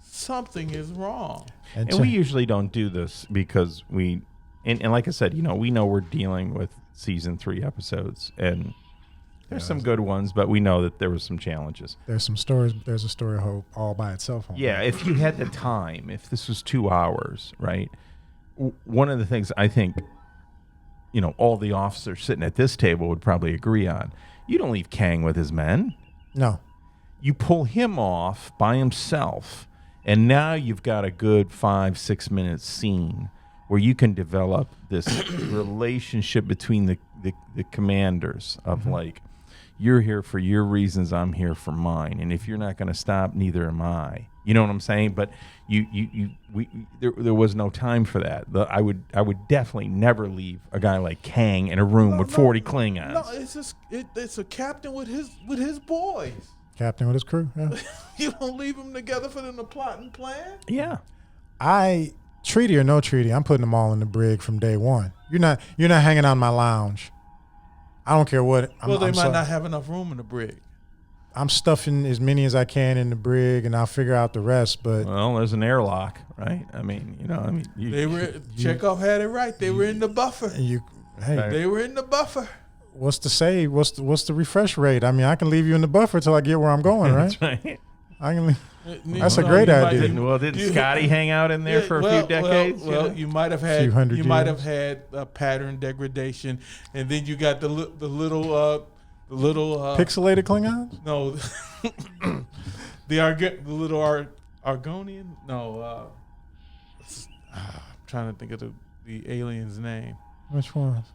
Something is wrong. And we usually don't do this because and like I said, we know we're dealing with season 3 episodes, and there's some good ones, but we know that there was some challenges. There's some stories. There's a story all by itself. Yeah, if you had the time, if this was 2 hours, right? One of the things I think, all the officers sitting at this table would probably agree on, you don't leave Kang with his men. No. You pull him off by himself, and now you've got a good 5-6 minute scene where you can develop this relationship between the commanders of like, you're here for your reasons, I'm here for mine, and if you're not going to stop, neither am I. You know what I'm saying? But there was no time for that. I would definitely never leave a guy like Kang in a room with 40 Klingons. No, it's a captain with his boys. Captain with his crew. Yeah. You don't leave them together for them to plot and plan? Yeah. Treaty or no treaty, I'm putting them all in the brig from day one. You're not hanging out in my lounge. I don't care what. They might not have enough room in the brig. I'm stuffing as many as I can in the brig, and I'll figure out the rest. But there's an airlock, right? Chekhov had it right. They were in the buffer. They were in the buffer. What's the save? What's the refresh rate? I mean, I can leave you in the buffer till I get where I'm going, right? That's right. I can leave. That's a great idea. Didn't Scotty hang out in there for a few decades? Well, you might have had a pattern degradation, and then you got the little pixelated Klingons. No, the little Argonian. No, I'm trying to think of the alien's name. Which ones?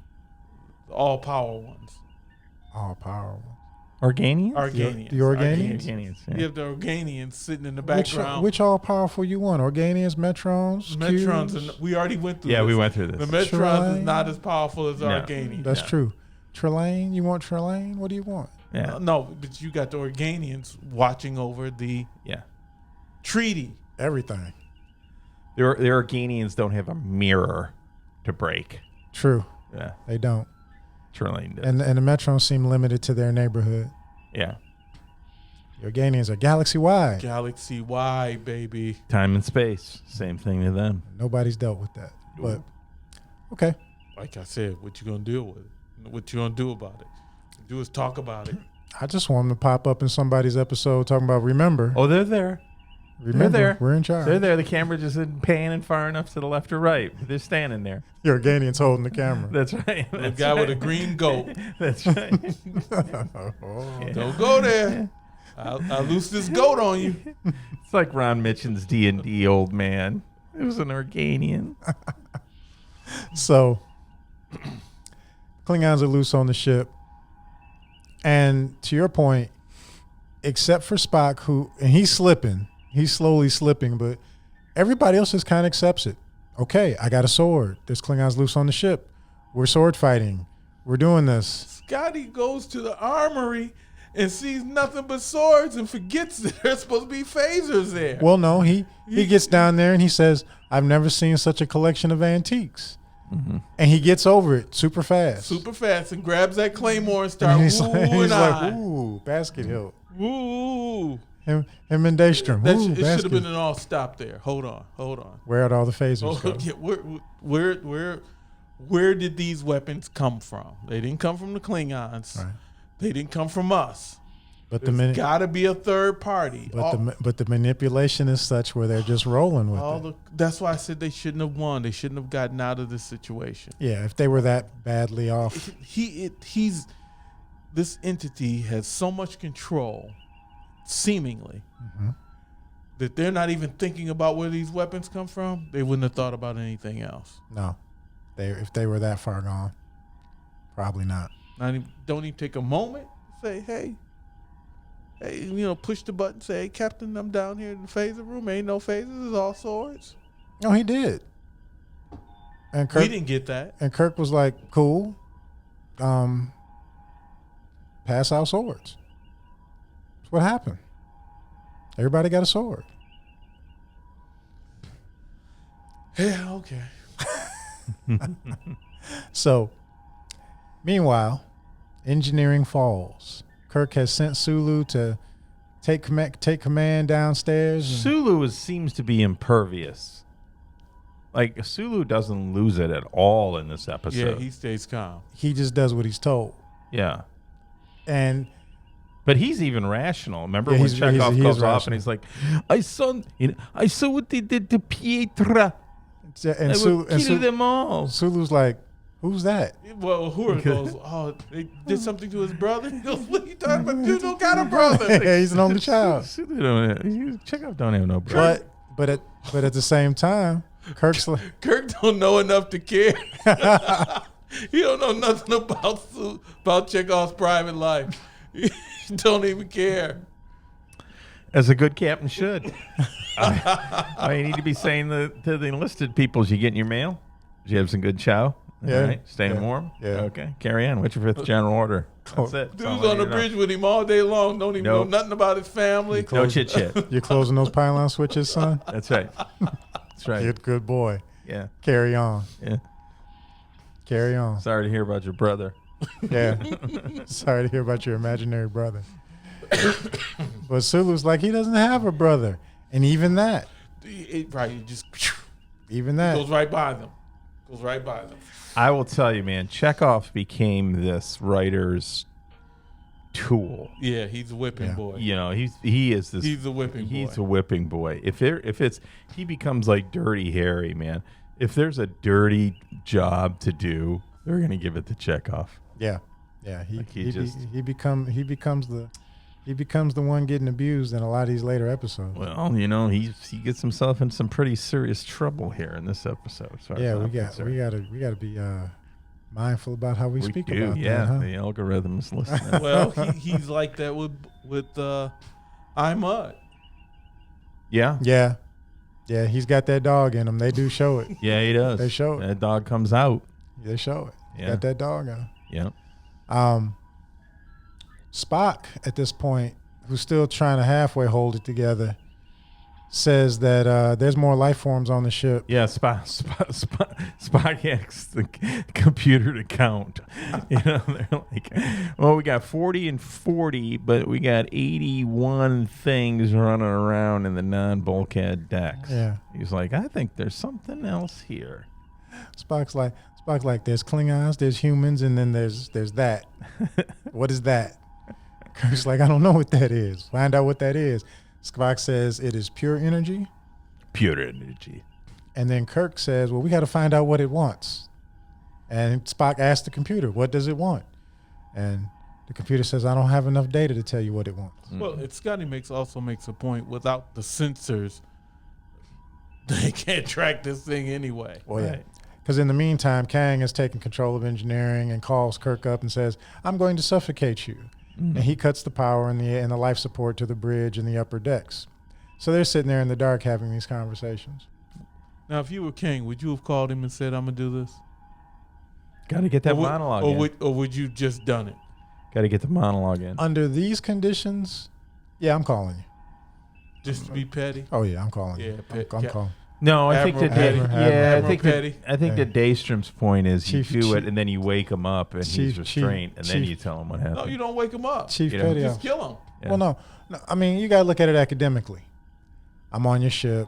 The all-power ones. All-power ones. Organians? The Organians? Yeah. You have the Organians sitting in the background. Which all-powerful you want? Organians, Metrons, Metrons, we already went through this. Yeah, we went through this. The Metrons is not as powerful as Organians. That's true. Trelane? You want Trelane? What do you want? Yeah. No, but you got the Organians watching over the treaty. Everything. The Organians don't have a mirror to break. True. Yeah. They don't. Trelane does. And the Metrons seem limited to their neighborhood. Yeah. The Organians are galaxy-wide. Galaxy-wide, baby. Time and space. Same thing to them. Nobody's dealt with that. But, okay. Like I said, what you going to deal with it? What you going to do about it? Do is talk about it. I just want them to pop up in somebody's episode talking about remember. Oh, they're there. Remember, they're there. We're in charge. They're there. The camera just isn't panning far enough to the left or right. They're standing there. The Organians holding the camera. That's right. The guy with a green goat. That's right. Don't go there. I'll loose this goat on you. It's like Ron Mitchell's D&D old man. It was an Organian. So, Klingons are loose on the ship. And to your point, except for Spock, and he's slipping. He's slowly slipping, but everybody else just kind of accepts it. Okay, I got a sword. There's Klingons loose on the ship. We're sword fighting. We're doing this. Scotty goes to the armory and sees nothing but swords and forgets that there's supposed to be phasers there. Well, no, he gets down there and he says, I've never seen such a collection of antiques. Mm-hmm. And he gets over it super fast. And grabs that claymore and starts like, ooh, basket hilt. Ooh. Him and Daystrom. It Ooh, should have been basket. an all stop there. Hold on. Where'd all the phasers go? Yeah, where did these weapons come from? They didn't come from the Klingons. Right. They didn't come from us. But There's got to be a third party. but the manipulation is such where they're just rolling with it. That's why I said they shouldn't have won. They shouldn't have gotten out of this situation. Yeah, if they were that badly off. This entity has so much control, seemingly, that they're not even thinking about where these weapons come from. They wouldn't have thought about anything else. No, if they were that far gone, probably not. Don't even take a moment to say, hey, push the button, say, hey, Captain, I'm down here in the phaser room. Ain't no phasers, it's all swords. No, he did. And Kirk, we didn't get that. And Kirk was like, cool. Pass out swords. That's what happened. Everybody got a sword. Yeah, okay. So, meanwhile, engineering falls. Kirk has sent Sulu to take command downstairs. Sulu seems to be impervious. Like, Sulu doesn't lose it at all in this episode. Yeah, he stays calm. He just does what he's told. Yeah. But he's even rational. Remember when Chekhov goes off and he's like, I saw what they did to Pietra. And kill them all. Sulu's like, who's that? Well, Uhura goes, oh, they did something to his brother? He goes, what are you talking about? You don't got a brother. Yeah, he's an only child. Chekhov don't have no brother. But at the same time, Kirk don't know enough to care. He don't know nothing about Chekhov's private life. He don't even care. As a good captain should. I need to be saying to the enlisted people, did you get in your mail? Did you have some good chow? Yeah. All right. Staying warm? Yeah. Okay. Carry on. What's your 5th general order? That's it. Dude's on the bridge with him all day long. Don't even know nothing about his family. No chit-chat. You're closing those pylon switches, son? That's right. That's right. You're a good boy. Yeah. Carry on. Yeah. Carry on. Sorry to hear about your brother. Yeah. Sorry to hear about your imaginary brother. But Sulu's like, he doesn't have a brother. And even that. Even that. Goes right by them. I will tell you, man, Chekhov became this writer's tool. Yeah, he's a whipping boy. You know, he's a whipping boy. He's a whipping boy. He becomes like Dirty Harry, man. If there's a dirty job to do, they're gonna give it to Chekhov. Yeah. He becomes the one getting abused in a lot of these later episodes. Well, you know, he gets himself in some pretty serious trouble here in this episode. Yeah, we gotta be mindful about how we speak about that. Huh? The algorithm's listening. Well, he's like that with Imud. Yeah. Yeah, he's got that dog in him. They do show it. Yeah, he does. They show it. That dog comes out. They show it. Yeah. Got that dog in him. Yeah. Spock, at this point, who's still trying to halfway hold it together, says that there's more life forms on the ship. Yeah, Spock asks the computer to count. You know, they're like, well, we got 40 and 40, but we got 81 things running around in the non-bulkhead decks. Yeah. He's like, I think there's something else here. Spock's like, there's Klingons, there's humans, and then there's that. What is that? Kirk's like, I don't know what that is. Find out what that is. Spock says it is pure energy. Pure energy. And then Kirk says, well, we got to find out what it wants. And Spock asks the computer, what does it want? And the computer says, I don't have enough data to tell you what it wants. Well, Scotty also makes a point, without the sensors, they can't track this thing anyway. Well, yeah. Because in the meantime, Kang has taken control of engineering and calls Kirk up and says, I'm going to suffocate you. And he cuts the power and the life support to the bridge and the upper decks. So they're sitting there in the dark having these conversations. Now, if you were King, would you have called him and said, I'm going to do this? Got to get that monologue in. Or would you just done it? Got to get the monologue in. Under these conditions, yeah, I'm calling you. Just to be petty? Oh, yeah, I'm calling you. I'm calling. No, I think that I think that Daystrom's point is you do it and then you wake him up and he's restrained and then you tell him what happened. No, you don't wake him up. Chief Petty, just kill him. Yeah. Well, no. I mean, you gotta look at it academically. I'm on your ship.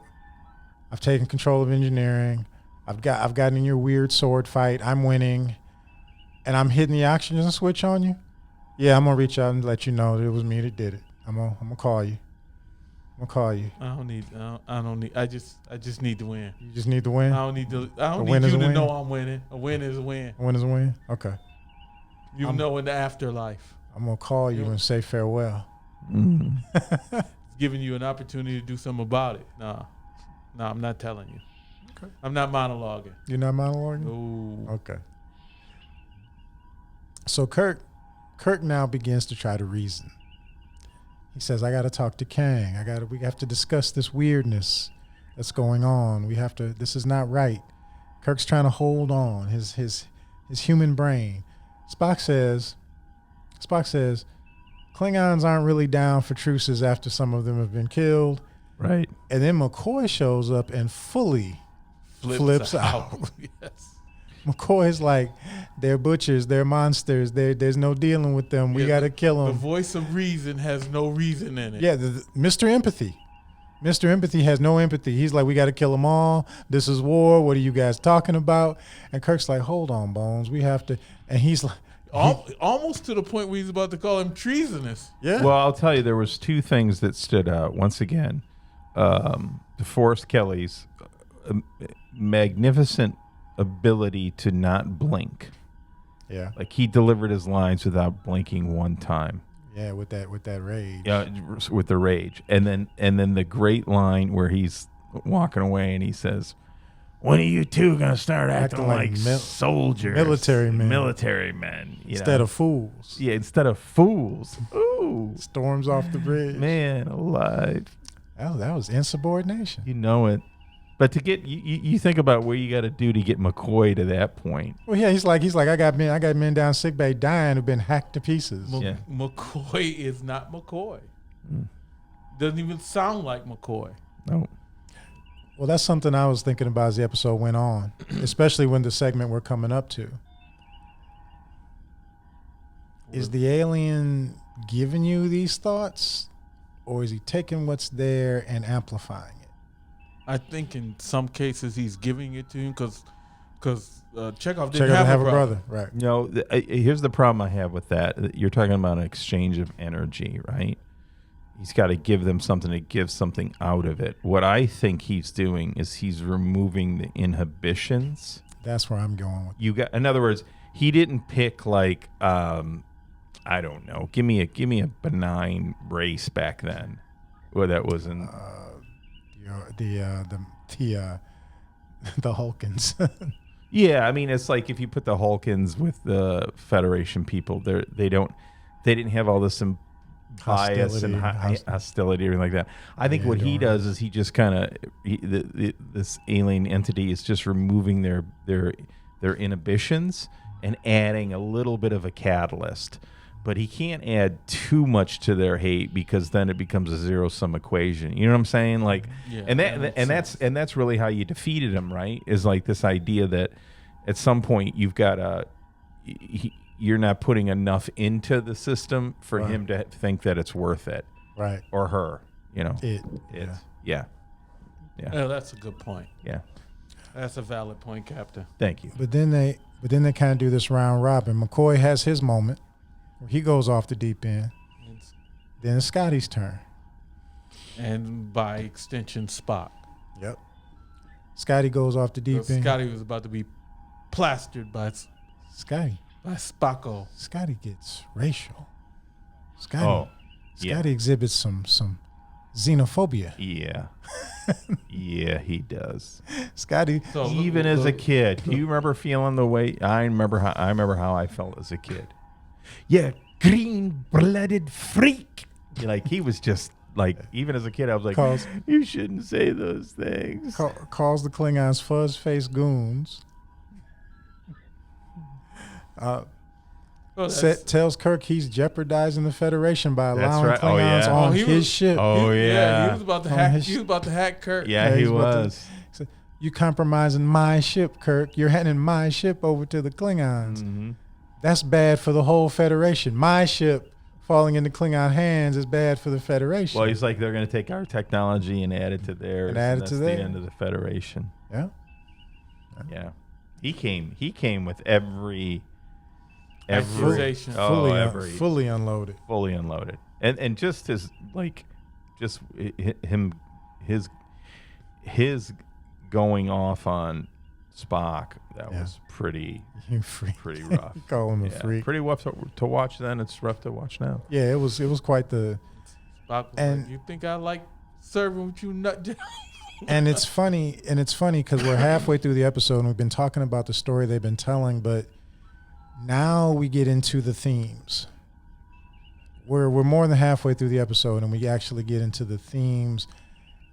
I've taken control of engineering. I've gotten in your weird sword fight. I'm winning, and I'm hitting the oxygen switch on you. Yeah, I'm gonna reach out and let you know that it was me that did it. I'm gonna call you. I'm gonna call you. I don't need. I just need to win. You just need to win. I don't need you to know I'm winning. A win is a win. A win is a win. Okay. You know in the afterlife. I'm gonna call you and say farewell. Giving you an opportunity to do something about it. No, I'm not telling you. Okay. I'm not monologuing. You're not monologuing? No. Okay. So Kirk now begins to try to reason. He says, I got to talk to Kang. We have to discuss this weirdness that's going on. This is not right. Kirk's trying to hold on his human brain. Spock says, Klingons aren't really down for truces after some of them have been killed. Right. And then McCoy shows up and fully flips out. Yes. McCoy's like, they're butchers, they're monsters, there's no dealing with them. We got to kill them. The voice of reason has no reason in it. Yeah, Mr. Empathy. Mr. Empathy has no empathy. He's like, we got to kill them all. This is war. What are you guys talking about? And Kirk's like, hold on, Bones. We have to. And he's like. Almost to the point where he's about to call him treasonous. Yeah. Well, I'll tell you, there was two things that stood out. Once again, DeForest Kelly's magnificent ability to not blink. Yeah. Like he delivered his lines without blinking one time. Yeah, with that rage. Yeah, with the rage. And then the great line where he's walking away and he says, when are you two going to start acting like soldiers? Military men. Instead of fools. Yeah, instead of fools. Ooh. Storms off the bridge. Man alive. That was insubordination. You know it. But to get you think about what you got to do to get McCoy to that point. Well, yeah, he's like I got men down sick bay dying who've been hacked to pieces. McCoy is not McCoy. Doesn't even sound like McCoy. No. Well, that's something I was thinking about as the episode went on, especially when the segment we're coming up to. Is the alien giving you these thoughts, or is he taking what's there and amplifying it? I think in some cases he's giving it to him because Chekhov didn't have a brother. Right. No, here's the problem I have with that. You're talking about an exchange of energy, right? He's got to give them something to give something out of it. What I think he's doing is he's removing the inhibitions. That's where I'm going with. In other words, he didn't pick like I don't know. Give me a benign race back then. Well, that wasn't the Hulkins. Yeah, I mean it's like if you put the Hulkins with the Federation people, they didn't have all this bias and hostility or anything like that. I think what he does is he just kind of this alien entity is just removing their inhibitions and adding a little bit of a catalyst. But he can't add too much to their hate because then it becomes a zero-sum equation. You know what I'm saying? Like, that's really how you defeated him, right? Is like this idea that at some point you've got you're not putting enough into the system for him to think that it's worth it, right? Or her, you know. Yeah. Oh, that's a good point. Yeah, that's a valid point, Captain. Thank you. But then they kind of do this round robin. McCoy has his moment. He goes off the deep end. Then it's Scotty's turn. And by extension, Spock. Yep. Scotty goes off the deep end. Scotty was about to be plastered by Scotty. By Spocko. Scotty gets racial. Scotty exhibits some xenophobia. Yeah. Yeah, he does. Scotty, even as a kid, do you remember feeling the way I remember how I felt as a kid? Yeah, green-blooded freak. Like he was just like, even as a kid, I was like, you shouldn't say those things. Calls the Klingons fuzz-faced goons. Tells Kirk he's jeopardizing the Federation by allowing Klingons on his ship. Oh yeah, he was about to hack. He was about to hack Kirk. Yeah, he was. So, you compromising my ship, Kirk. You're handing my ship over to the Klingons. Mm-hmm. That's bad for the whole Federation. My ship falling into Klingon hands is bad for the Federation. Well, he's like, they're going to take our technology and add it to theirs. And add it that's to the theirs. end of the Federation. Yeah. Yeah. He came with every accusation. Fully unloaded. Fully unloaded. And just his, like, just him, his going off on Spock, that was pretty rough. Call him a freak. Pretty rough to watch then. It's rough to watch now. Yeah, it was quite the. Spock was like, you think I like serving with you nut job? And it's funny because we're halfway through the episode and we've been talking about the story they've been telling, but now we get into the themes. We're more than halfway through the episode and we actually get into the themes.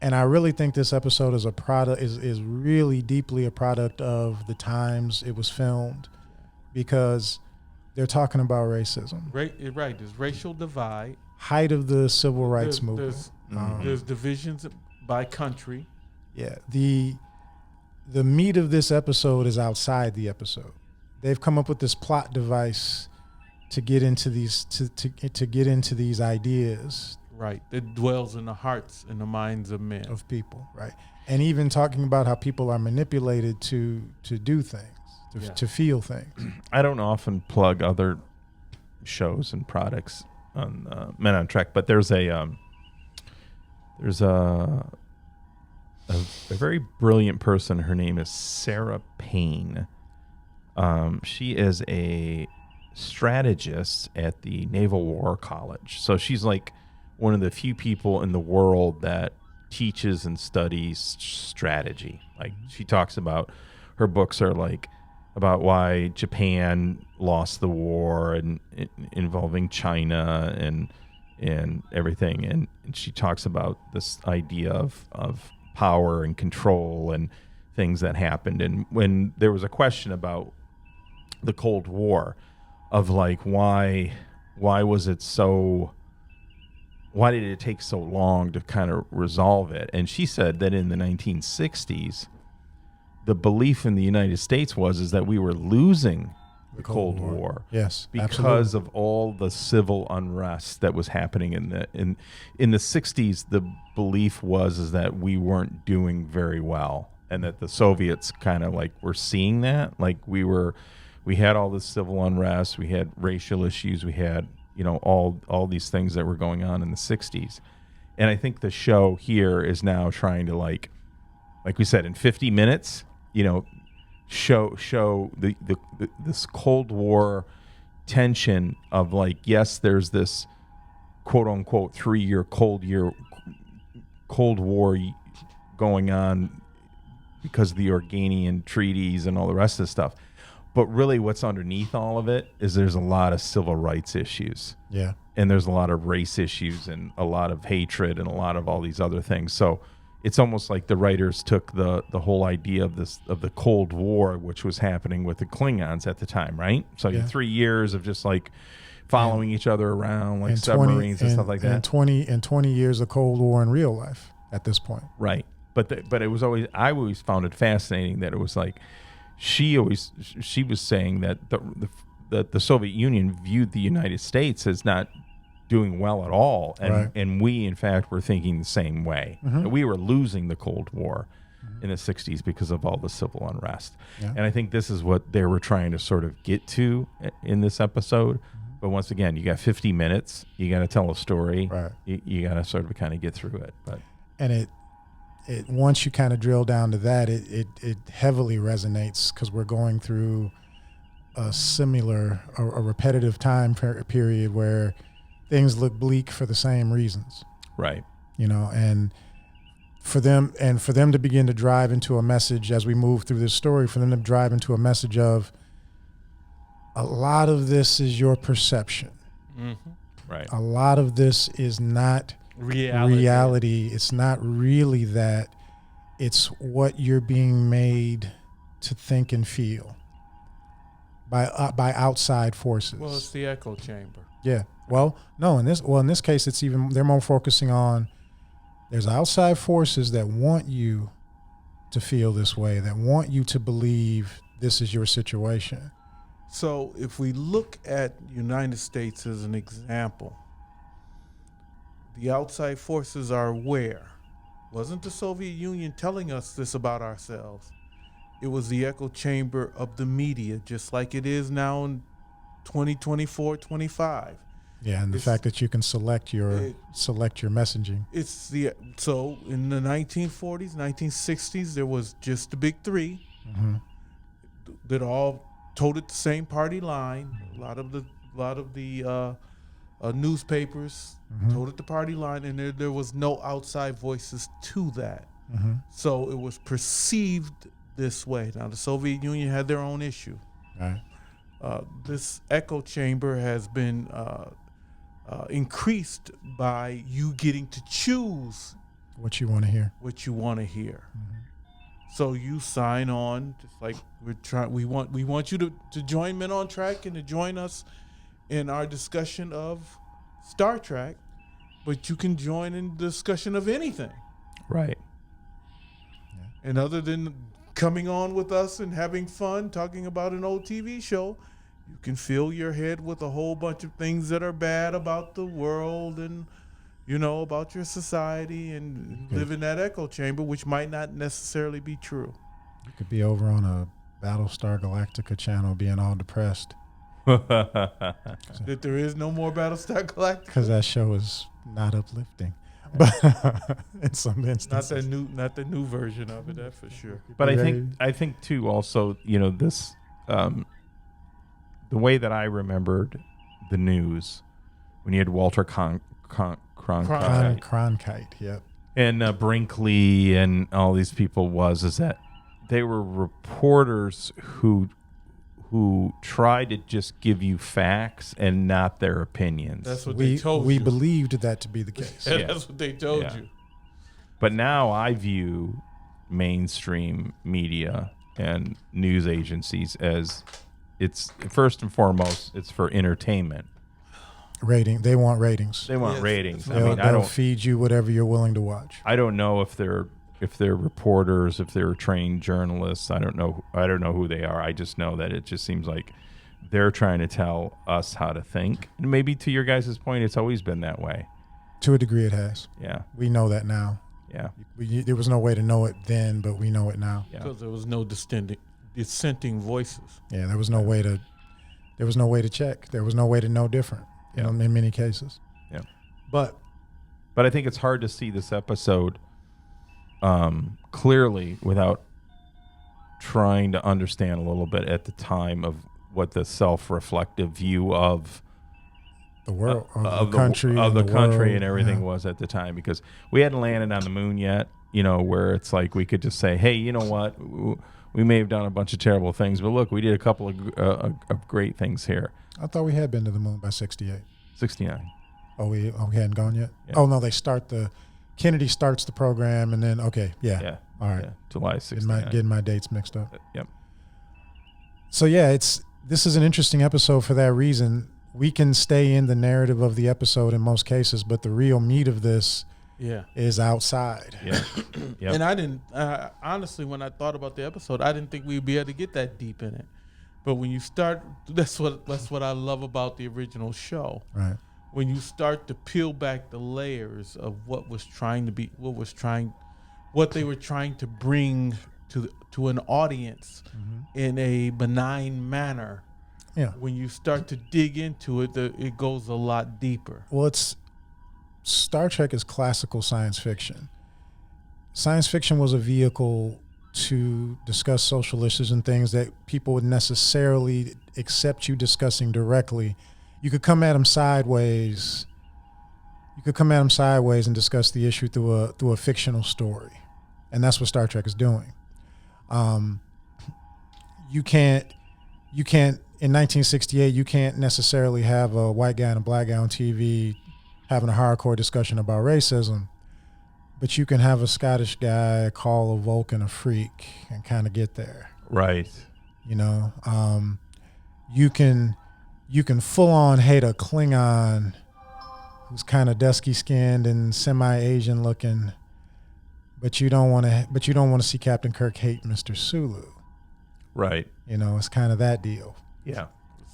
And I really think this episode is a product is really deeply a product of the times it was filmed, because they're talking about racism. Right, there's racial divide. Height of the civil rights movement. There's divisions by country. Yeah, the meat of this episode is outside the episode. They've come up with this plot device to get into these to get into these ideas. Right, it dwells in the hearts and the minds of men, of people. Right, and even talking about how people are manipulated to do things, to feel things. I don't often plug other shows and products on Men on Trek, but there's a very brilliant person. Her name is Sarah Payne. She is a strategist at the Naval War College. So she's like one of the few people in the world that teaches and studies strategy. Like, she talks about, her books are like about why Japan lost the war and involving China and everything. And she talks about this idea of power and control and things that happened. And when there was a question about the Cold War, of like, why was it so, why did it take so long to kind of resolve it? And she said that in the 1960s, the belief in the United States is that we were losing the Cold War. Yes, because absolutely. of all the civil unrest that was happening in the 60s. The belief is that we weren't doing very well, and that the Soviets kind of like were seeing that, like we had all this civil unrest, we had racial issues, we had, you know, all these things that were going on in the 60s. And I think the show here is now trying to like we said, in 50 minutes, you know, show the this Cold War tension of like, yes, there's this quote unquote 3-year Cold War going on because of the Organian treaties and all the rest of the stuff. But really what's underneath all of it is there's a lot of civil rights issues. Yeah. And there's a lot of race issues and a lot of hatred and a lot of all these other things. So it's almost like the writers took the whole idea of the Cold War, which was happening with the Klingons at the time, right? So you had 3 years of just like following each other around, like submarines and stuff like that. And 20 years of Cold War in real life at this point. Right. But it was always, I always found it fascinating that it was like, she was saying that the Soviet Union viewed the United States as not doing well at all, and we in fact were thinking the same way. And we were losing the Cold War in the 60s because of all the civil unrest. And I think this is what they were trying to sort of get to in this episode. But once again, you got 50 minutes, you got to tell a story, right? You got to sort of kind of get through it. And it once you kind of drill down to that, it heavily resonates, because we're going through a repetitive time period where things look bleak for the same reasons. Right. You know, and for them to begin to drive into a message as we move through this story, for them to drive into a message of a lot of this is your perception. Mm-hmm. Right. A lot of this is not reality. It's not really that. It's what you're being made to think and feel by outside forces. Well, it's the echo chamber. Yeah. Well, no. In this case, it's even, they're more focusing on, there's outside forces that want you to feel this way, that want you to believe this is your situation. So if we look at United States as an example, the outside forces are where? Wasn't the Soviet Union telling us this about ourselves? It was the echo chamber of the media, just like it is now in 2024, 25. Yeah, and the fact that you can select your messaging. So in the 1940s, 1960s, there was just the big three that all toted the same party line. A lot of the newspapers toted the party line, and there was no outside voices to that. So it was perceived this way. Now the Soviet Union had their own issue. Right. This echo chamber has been increased by you getting to choose what you want to hear. So you sign on, just like we want you to join Men on Track and to join us in our discussion of Star Trek, but you can join in the discussion of anything. Right. And other than coming on with us and having fun talking about an old TV show, you can fill your head with a whole bunch of things that are bad about the world and, about your society and live in that echo chamber, which might not necessarily be true. You could be over on a Battlestar Galactica channel being all depressed. That there is no more Battlestar Galactica? Because that show is not uplifting. But in some instances. Not the new version of it, that's for sure. But I think too also, this the way that I remembered the news when you had Walter Cronkite, yep. And Brinkley and all these people is that they were reporters who tried to just give you facts and not their opinions. That's what they told you. We believed that to be the case. Yeah. That's what they told you. But now I view mainstream media and news agencies as it's first and foremost, it's for entertainment. They want ratings. Ratings. They'll feed you whatever you're willing to watch. I don't know if they're reporters, if they're trained journalists. I don't know who they are. I just know that it just seems like they're trying to tell us how to think. And maybe to your guys' point, it's always been that way. To a degree, it has. Yeah. We know that now. Yeah. There was no way to know it then, but we know it now. Because there was no dissenting voices. Yeah, there was no way to check. There was no way to know different. In many cases. Yeah. But I think it's hard to see this episode clearly without trying to understand a little bit at the time of what the self-reflective view of the world, of the country and everything was at the time, because we hadn't landed on the moon yet, where it's like we could just say, hey, you know what? We may have done a bunch of terrible things, but look, we did a couple of great things here. I thought we had been to the moon by 68. 69. Oh, we hadn't gone yet? Yeah. Oh, no, Kennedy starts the program, and then, okay, yeah. All right. Yeah. July 69. Getting my dates mixed up. Yep. So, this is an interesting episode for that reason. We can stay in the narrative of the episode in most cases, but the real meat of this is outside. Yeah. Yep. And I didn't, honestly, when I thought about the episode, I didn't think we'd be able to get that deep in it. But when you start, that's what I love about the original show. Right. When you start to peel back the layers of what they were trying to bring to an audience in a benign manner. Yeah. When you start to dig into it, it goes a lot deeper. Well, Star Trek is classical science fiction. Science fiction was a vehicle to discuss social issues and things that people would necessarily accept you discussing directly. You could come at them sideways. And discuss the issue through a fictional story, and that's what Star Trek is doing. You can't in 1968. You can't necessarily have a white guy and a black guy on TV having a hardcore discussion about racism. But you can have a Scottish guy call a Vulcan a freak and kind of get there. Right. You can full on hate a Klingon who's kind of dusky skinned and semi-Asian looking, But you don't want to see Captain Kirk hate Mr. Sulu. Right. It's kind of that deal. Yeah.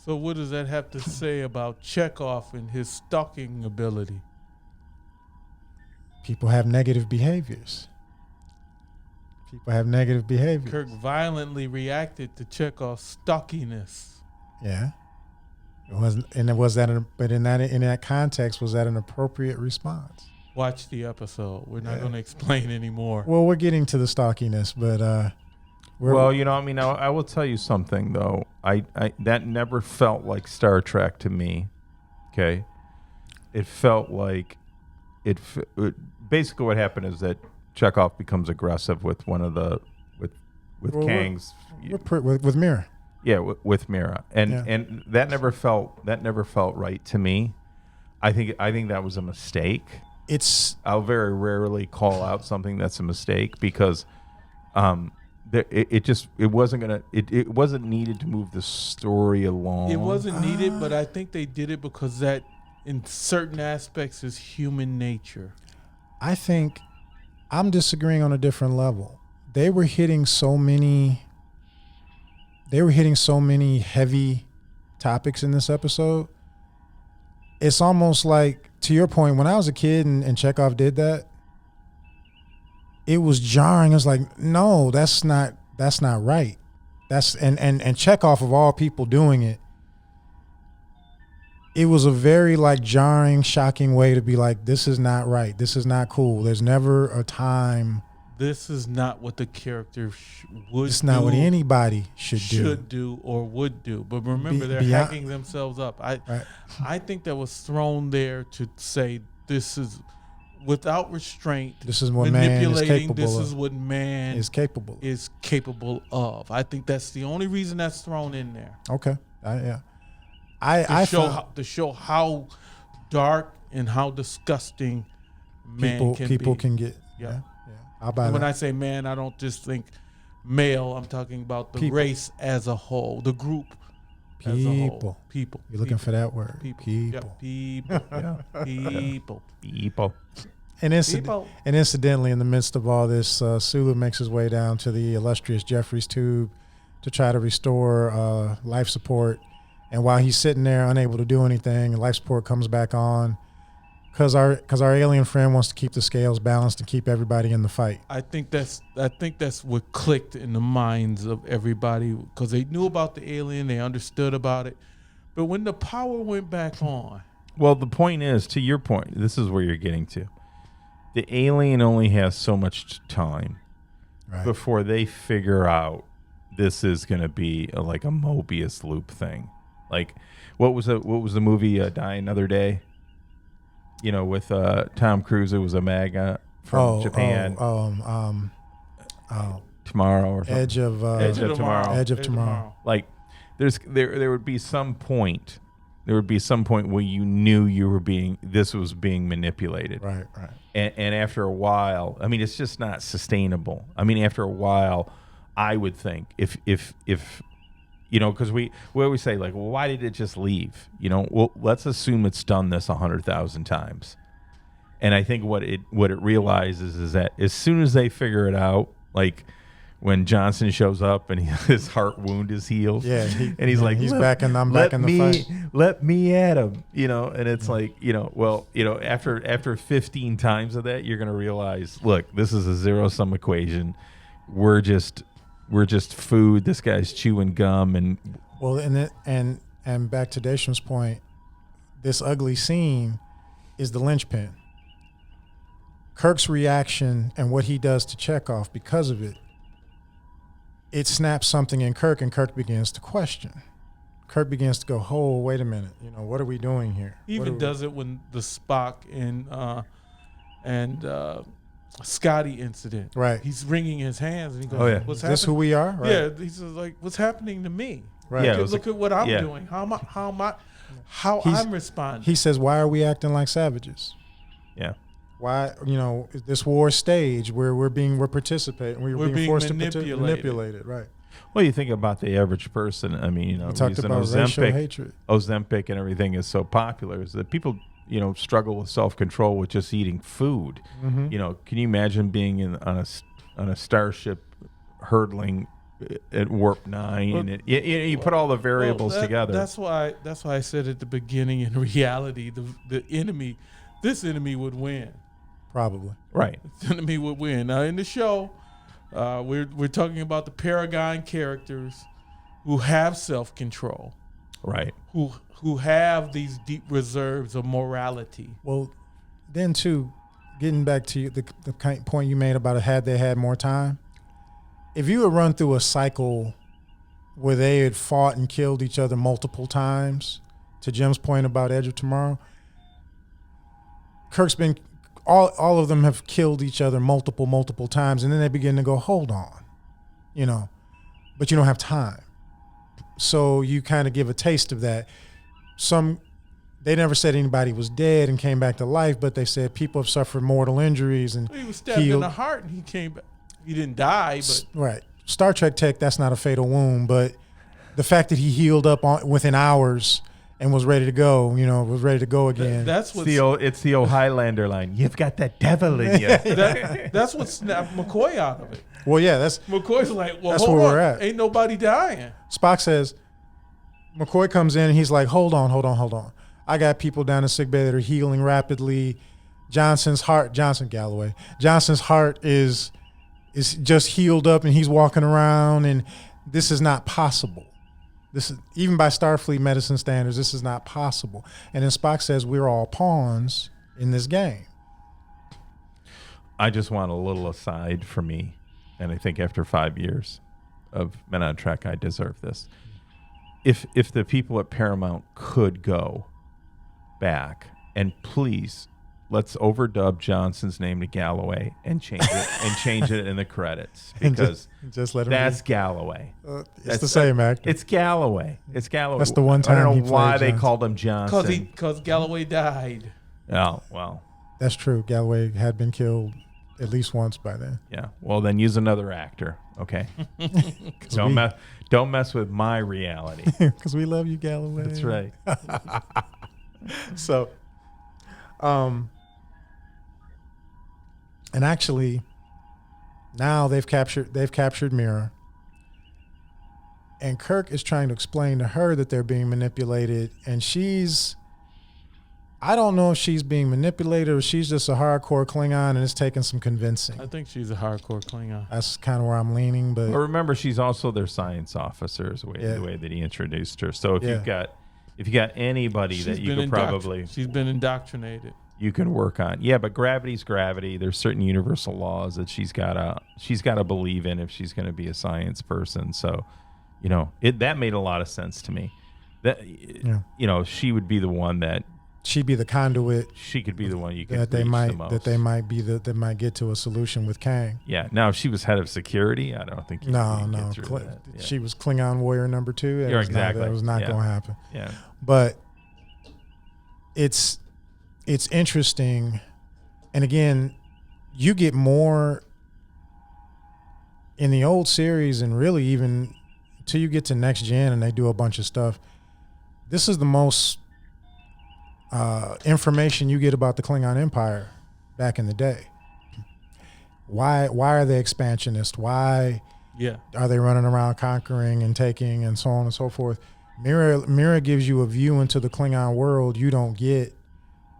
So what does that have to say about Chekhov and his stalking ability? People have negative behaviors. Kirk violently reacted to Chekhov's stalkiness. Yeah. But in that context, was that an appropriate response? Watch the episode. We're not going to explain anymore. Well, we're getting to the stalkiness, but I will tell you something though. I that never felt like Star Trek to me. Okay, it felt like it basically what happened is that Chekhov becomes aggressive with one of the with Kang's with Mira. Yeah, with Mira, and that never felt right to me. I think that was a mistake. I'll very rarely call out something that's a mistake because it wasn't needed to move the story along. It wasn't needed, but I think they did it because that in certain aspects is human nature. I think I'm disagreeing on a different level. They were hitting so many heavy topics in this episode. It's almost like, to your point, when I was a kid and Chekhov did that, it was jarring. It was like, no, that's not right. And Chekhov, of all people doing it, it was a very jarring, shocking way to be like, this is not right. This is not cool. There's never a time. This is not what the character would do. It's not what anybody should do or would do. But remember, they're hacking themselves up. I think that was thrown there to say this is without restraint. This is what man is capable of. This is what man is capable of. I think that's the only reason that's thrown in there. Okay. To show how dark and how disgusting people can get. Yeah. I'll buy that. When I say man, I don't just think male. I'm talking about the race as a whole, the group as a whole. People. You're looking for that word. People. People. And incidentally, in the midst of all this, Sulu makes his way down to the illustrious Jeffries tube to try to restore life support. And while he's sitting there unable to do anything, life support comes back on. Because our alien friend wants to keep the scales balanced and keep everybody in the fight. I think that's what clicked in the minds of everybody because they knew about the alien, they understood about it, but when the power went back on. Well, the point is, to your point, this is where you're getting to. The alien only has so much time before they figure out this is going to be a Mobius loop thing. Like, what was the movie Die Another Day? With Tom Cruise, it was a MAGA from Japan. Tomorrow or something. Edge of Tomorrow. Like, there would be some point. There would be some point where you knew this was being manipulated. Right. And after a while, I mean, it's just not sustainable. I mean, after a while, I would think if because we always say well, why did it just leave? Well, let's assume it's done this 100,000 times. And I think what it realizes is that as soon as they figure it out, like when Johnson shows up and his heart wound is healed, and he's like, he's back and I'm back in the fight. Let me at him, and it's after 15 times of that, you're going to realize, look, this is a zero-sum equation. We're just food. This guy's chewing gum and back to Daystrom's point, this ugly scene is the linchpin. Kirk's reaction and what he does to Chekhov because of it snaps something in Kirk, and Kirk begins to question. Kirk begins to go, "Oh, wait a minute! What are we doing here?" He even does it when the Spock and Scotty incident. Right. He's wringing his hands and he goes, "What's happening? Is this who we are?" Right. Yeah. He says, "What's happening to me? Right. Yeah, look at what I'm doing. How I'm responding." He says, "Why are we acting like savages? Yeah. Why, this war stage where we're participating, we're being forced to manipulate it, right?" Well, you think about the average person. I mean, we talked about racial hatred. Ozempic and everything is so popular is that people struggle with self-control with just eating food. Mm-hmm. Can you imagine being on a starship hurdling at warp 9? Well, and you put all the variables together. That's why I said at the beginning, in reality, this enemy would win. Probably. Right. This enemy would win. Now in the show, we're talking about the Paragon characters who have self-control. Right. Who have these deep reserves of morality. Well, then too, getting back to the point you made about had they had more time, if you had run through a cycle where they had fought and killed each other multiple times, to Jim's point about Edge of Tomorrow, Kirk's been all of them have killed each other multiple times, and then they begin to go, hold on, but you don't have time. So you kind of give a taste of that. They never said anybody was dead and came back to life, but they said people have suffered mortal injuries and he was stabbed in the heart and he came back. He didn't die, but right. Star Trek tech, that's not a fatal wound, but the fact that he healed up within hours and was ready to go, was ready to go again. That's what it's the old Highlander line. You've got that devil in you. That's what snapped McCoy out of it. Well, yeah, McCoy's like, well, that's hold where on. we're at. Ain't nobody dying. Spock says, McCoy comes in and he's like, hold on. I got people down in sickbay that are healing rapidly. Johnson's heart is just healed up and he's walking around, and this is not possible. This is, even by Starfleet medicine standards, this is not possible. And then Spock says, we're all pawns in this game. I just want a little aside for me, and I think after 5 years of Men on Trek, I deserve this. If the people at Paramount could go back and please let's overdub Johnson's name to Galloway and change it in the credits, because just let him that's Galloway. It's the same actor. It's Galloway. That's the one time I don't he know why played they called him Johnson. Because Galloway died. Oh, well. That's true. Galloway had been killed at least once by then. Yeah. Well, then use another actor. Okay. Don't mess with my reality. Because we love you, Galloway. That's right. So, and actually, now they've captured Mira, and Kirk is trying to explain to her that they're being manipulated, and I don't know if she's being manipulated or she's just a hardcore Klingon and it's taking some convincing. I think she's a hardcore Klingon. That's kind of where I'm leaning. But remember, she's also their science officer, the way that he introduced her. So if you got anybody that you could probably... She's been indoctrinated. You can work on. Yeah, but gravity's gravity. There's certain universal laws that she's gotta believe in if she's going to be a science person. So, that made a lot of sense to me. That she would be the one that... She'd be the conduit. She could be the one you could that they reach might the most. that they might be that might get to a solution with Kang. Yeah. Now, if she was head of security, I don't think. No. She was Klingon warrior number 2. That was not going to happen. Yeah. But it's interesting, and again, you get more in the old series, and really even till you get to Next Gen, and they do a bunch of stuff. This is the most information you get about the Klingon Empire back in the day. Why are they expansionist? Why are they running around conquering and taking and so on and so forth? Mira gives you a view into the Klingon world you don't get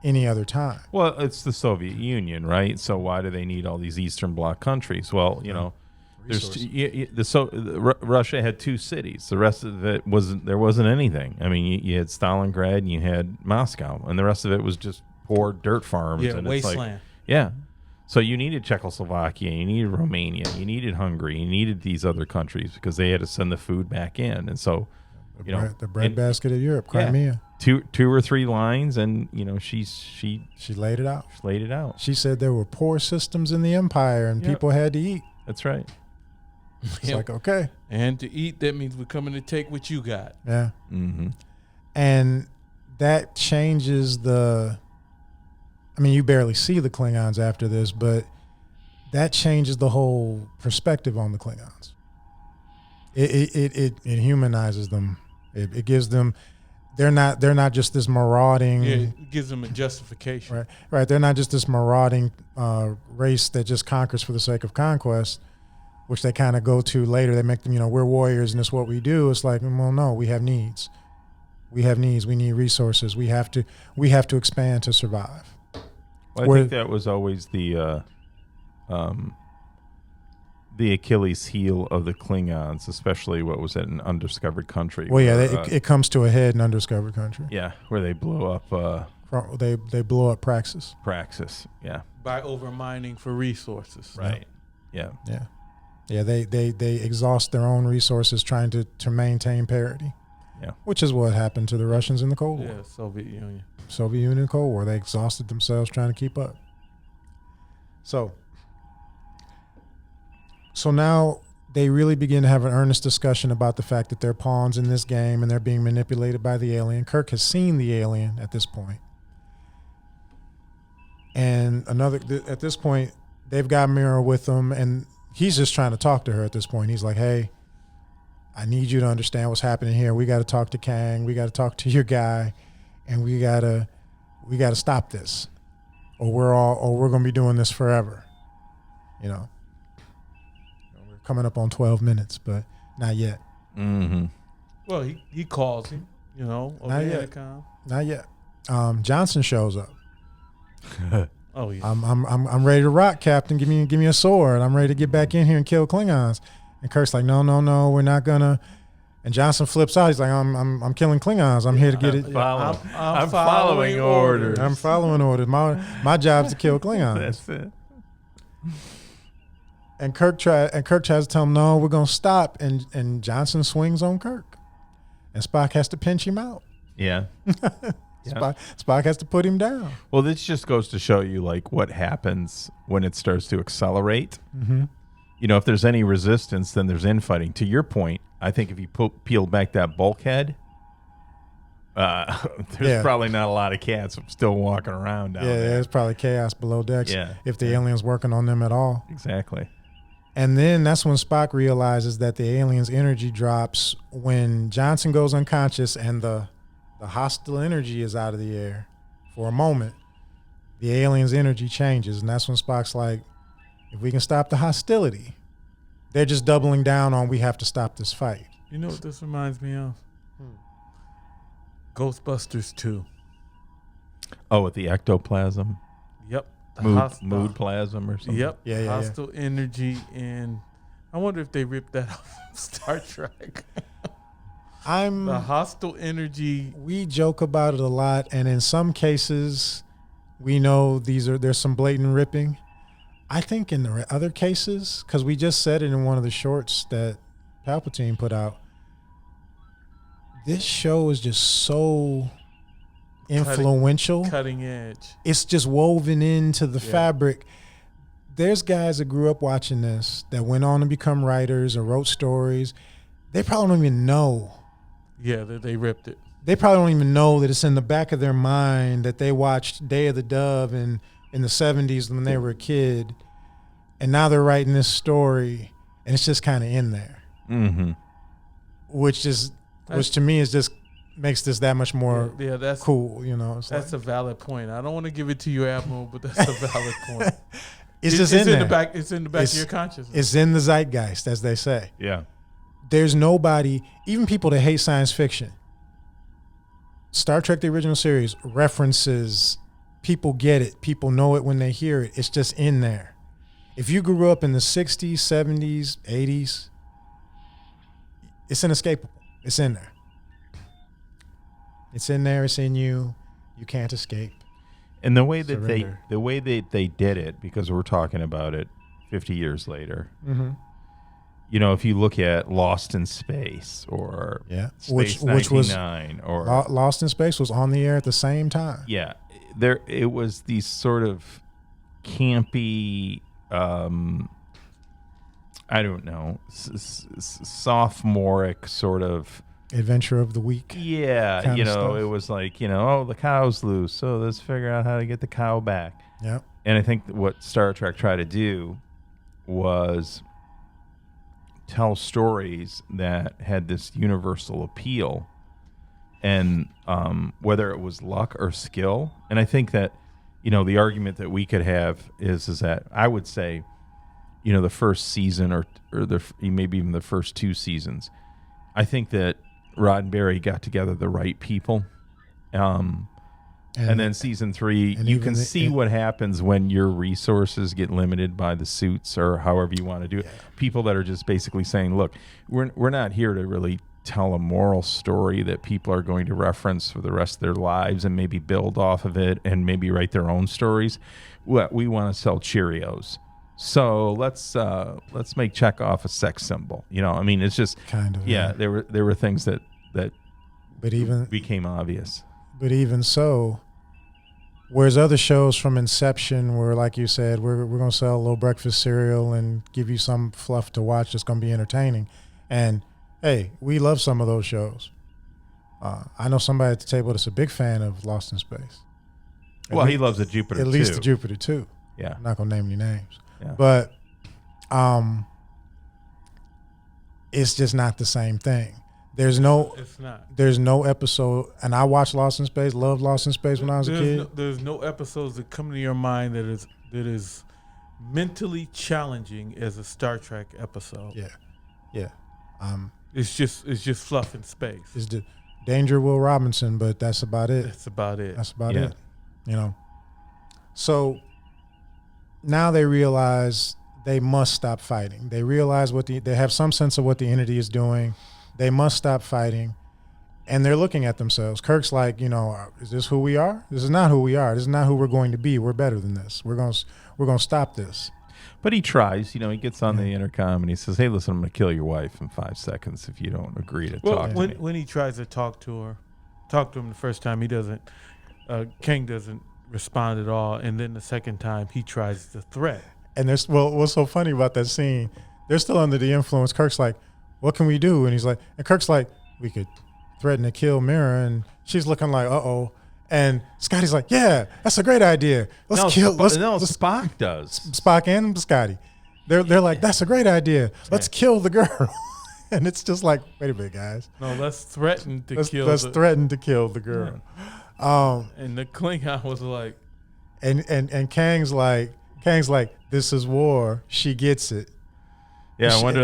any other time. Well, it's the Soviet Union, right? So why do they need all these Eastern Bloc countries? Well, Russia had 2 cities. The rest of it wasn't anything. I mean, you had Stalingrad and you had Moscow, and the rest of it was just poor dirt farms. Yeah, and wasteland. So you needed Czechoslovakia, you needed Romania, you needed Hungary, you needed these other countries because they had to send the food back in, and so the breadbasket of Europe, Crimea. Yeah, 2 or 3 lines, and she laid it out. Laid it out. She said there were poor systems in the empire, and people had to eat. That's right. It's like, okay. And to eat, that means we're coming to take what you got. Yeah. Mm-hmm. And that changes you barely see the Klingons after this, but that changes the whole perspective on the Klingons. It humanizes them. It gives them they're not just this marauding. Yeah, it gives them a justification. Right. They're not just this marauding race that just conquers for the sake of conquest, which they kind of go to later. They make them, we're warriors and it's what we do. It's like, well, no, we have needs. We need resources. We have to expand to survive. Well, I think that was always the Achilles heel of the Klingons, especially what was it, an undiscovered country. Well, it comes to a head in undiscovered country. Yeah, where they blow up. They blow up Praxis. Yeah. By overmining for resources. Right. Yeah. They exhaust their own resources trying to maintain parity. Yeah. Which is what happened to the Russians in the Cold War. Yeah, Soviet Union and Cold War. They exhausted themselves trying to keep up. So now they really begin to have an earnest discussion about the fact that they're pawns in this game and they're being manipulated by the alien. Kirk has seen the alien at this point. And at this point, they've got Mira with them, and he's just trying to talk to her at this point. He's like, hey, I need you to understand what's happening here. We got to talk to Kang. We got to talk to your guy, and we got to stop this, or we're going to be doing this forever. We're coming up on 12 minutes, but not yet. Mm-hmm. Well, he calls him, over not the yet. intercom. Not yet. Johnson shows up. Oh yeah. I'm ready to rock, Captain. Give me a sword. I'm ready to get back in here and kill Klingons. And Kirk's like, no, we're not gonna. And Johnson flips out. He's like, I'm killing Klingons. I'm here to get it. I'm following orders. I'm following orders. My job's to kill Klingons. That's it. And Kirk tries to tell him, no, we're gonna stop. And Johnson swings on Kirk, and Spock has to pinch him out. Yeah. Spock has to put him down. Well, this just goes to show you like what happens when it starts to accelerate. Mm-hmm. If there's any resistance, then there's infighting. To your point, I think if you peel back that bulkhead, there's probably not a lot of cats still walking around down there. There's probably chaos below decks if the alien's working on them at all. Exactly. And then that's when Spock realizes that the alien's energy drops when Johnson goes unconscious and the hostile energy is out of the air for a moment. The alien's energy changes, and that's when Spock's like, if we can stop the hostility, they're just doubling down on we have to stop this fight. You know what this reminds me of? Ghostbusters 2. Oh, with the ectoplasm? Yep. Mood plasm or something? Yep. Yeah. Hostile energy, and I wonder if they ripped that off from Star Trek. The hostile energy. We joke about it a lot, and in some cases, we know there's some blatant ripping. I think in the other cases, because we just said it in one of the shorts that Palpatine put out, this show is just so influential. Cutting edge. It's just woven into the fabric. There's guys that grew up watching this that went on to become writers or wrote stories. They probably don't even know. Yeah, they ripped it. They probably don't even know that it's in the back of their mind that they watched Day of the Dove in the 70s when they were a kid, and now they're writing this story, and it's just kind of in there. Mm-hmm. Which to me is just makes this that much more that's cool. That's a valid point. I don't want to give it to you, Admiral, but that's a valid point. It's in there. The back. It's in the back of your consciousness. It's in the zeitgeist, as they say. Yeah. There's nobody, even people that hate science fiction. Star Trek, the original series, references, people get it. People know it when they hear it. It's just in there. If you grew up in the 60s, 70s, 80s, it's inescapable. It's in there. It's in there. It's in you. You can't escape. And the way that they did it, because we're talking about it 50 years later. Mm-hmm. If you look at Lost in Space or Space which was 99 or Lost in Space was on the air at the same time. Yeah, it was these sort of campy, I don't know, sophomoric sort of adventure of the week. Yeah, it was like, the cow's loose, so let's figure out how to get the cow back. Yeah. And I think what Star Trek tried to do was tell stories that had this universal appeal and whether it was luck or skill. And I think that, the argument that we could have is that I would say, the first season or maybe even the first 2 seasons, I think that Roddenberry got together the right people. And then season 3, you can see what happens when your resources get limited by the suits or however you want to do it. People that are just basically saying, look, we're not here to really tell a moral story that people are going to reference for the rest of their lives and maybe build off of it and maybe write their own stories. We want to sell Cheerios. So let's make Chekhov a sex symbol. It's just kind of there were things that but even became obvious. But even so, whereas other shows from Inception where, like you said, we're going to sell a little breakfast cereal and give you some fluff to watch that's going to be entertaining. And, hey, we love some of those shows. I know somebody at the table that's a big fan of Lost in Space. He loves the Jupiter, at least the Jupiter, too. Yeah. I'm not going to name any names. Yeah. But it's just not the same thing. It's not. There's no episode, and I watched Lost in Space, loved Lost in Space when I was a kid. There's no episodes that come to your mind that is mentally challenging as a Star Trek episode. Yeah. It's just fluff in space. It's the Danger Will Robinson, but that's about it. That's about it. So now they realize they must stop fighting. They realize they have some sense of what the entity is doing. They must stop fighting, and they're looking at themselves. Kirk's like, is this who we are? This is not who we are. This is not who we're going to be. We're better than this. We're going to stop this. But he tries. He gets on the intercom and he says, "Hey, listen, I'm going to kill your wife in 5 seconds if you don't agree to talk to me." When he tries to talk to him the first time, he doesn't. Kang doesn't respond at all, and then the second time he tries to threat. And what's so funny about that scene? They're still under the influence. Kirk's like, "What can we do?" And Kirk's like, "We could threaten to kill Mira," and she's looking like, "Uh-oh." And Scotty's like, "Yeah, that's a great idea. Spock does. Spock and Scotty. They're like, "That's a great idea. Let's kill the girl." And it's just like, wait a minute, guys. No, let's threaten to kill. Let's threaten to kill the girl. Yeah. And the Klingon was like, and Kang's like, "This is war. She gets it." Yeah, I wonder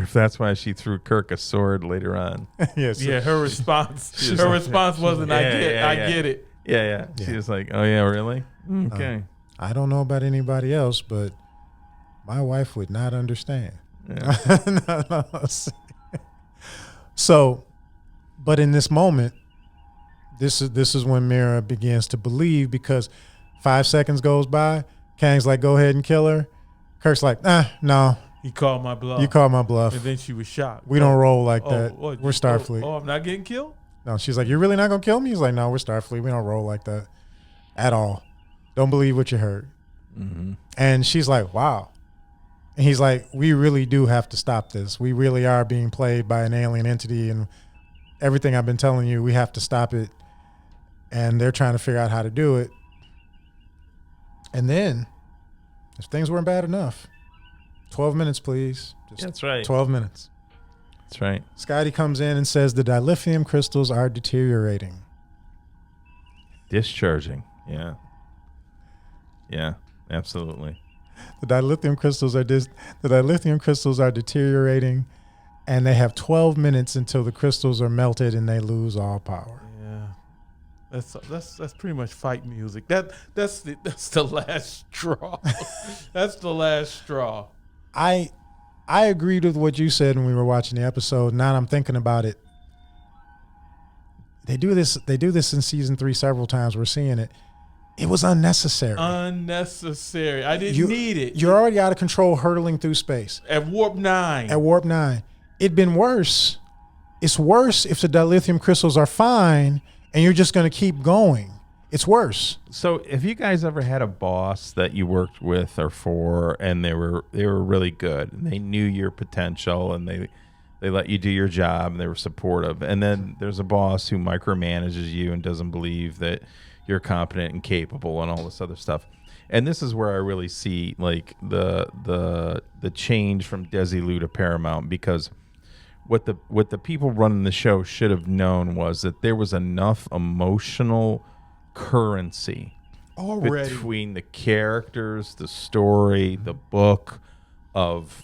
if that's why she threw Kirk a sword later on. Yes. Yeah, her response wasn't, "I get it." Yeah. She was like, "Oh yeah, really? Okay." I don't know about anybody else, but my wife would not understand. Yeah. No. So, but in this moment, this is when Mira begins to believe, because 5 seconds goes by. Kang's like, "Go ahead and kill her." Kirk's like, no. He called my bluff. You called my bluff. And then she was shocked. We don't roll like that. We're Starfleet. I'm not getting killed? No, she's like, "You're really not going to kill me?" He's like, "No, we're Starfleet. We don't roll like that at all. Don't believe what you heard." Mm-hmm. And she's like, "Wow." And he's like, "We really do have to stop this. We really are being played by an alien entity, and everything I've been telling you, we have to stop it." And they're trying to figure out how to do it. And then, if things weren't bad enough, 12 minutes, please. That's right. 12 minutes. That's right. Scotty comes in and says the dilithium crystals are deteriorating. Discharging. Yeah. Yeah, absolutely. The dilithium crystals are deteriorating, and they have 12 minutes until the crystals are melted and they lose all power. Yeah. That's pretty much fight music. That's the last straw. That's the last straw. I agreed with what you said when we were watching the episode. Now I'm thinking about it. They do this in season 3 several times. We're seeing it. It was unnecessary. Unnecessary. I didn't need it. You're already out of control, hurtling through space. At warp 9. It'd been worse. It's worse if the dilithium crystals are fine and you're just going to keep going. It's worse. So have you guys ever had a boss that you worked with or for, and they were really good, and they knew your potential, and they let you do your job, and they were supportive, and then there's a boss who micromanages you and doesn't believe that you're competent and capable and all this other stuff. And this is where I really see like the change from Desilu to Paramount, because what the people running the show should have known was that there was enough emotional currency already between the characters, the story, the book of,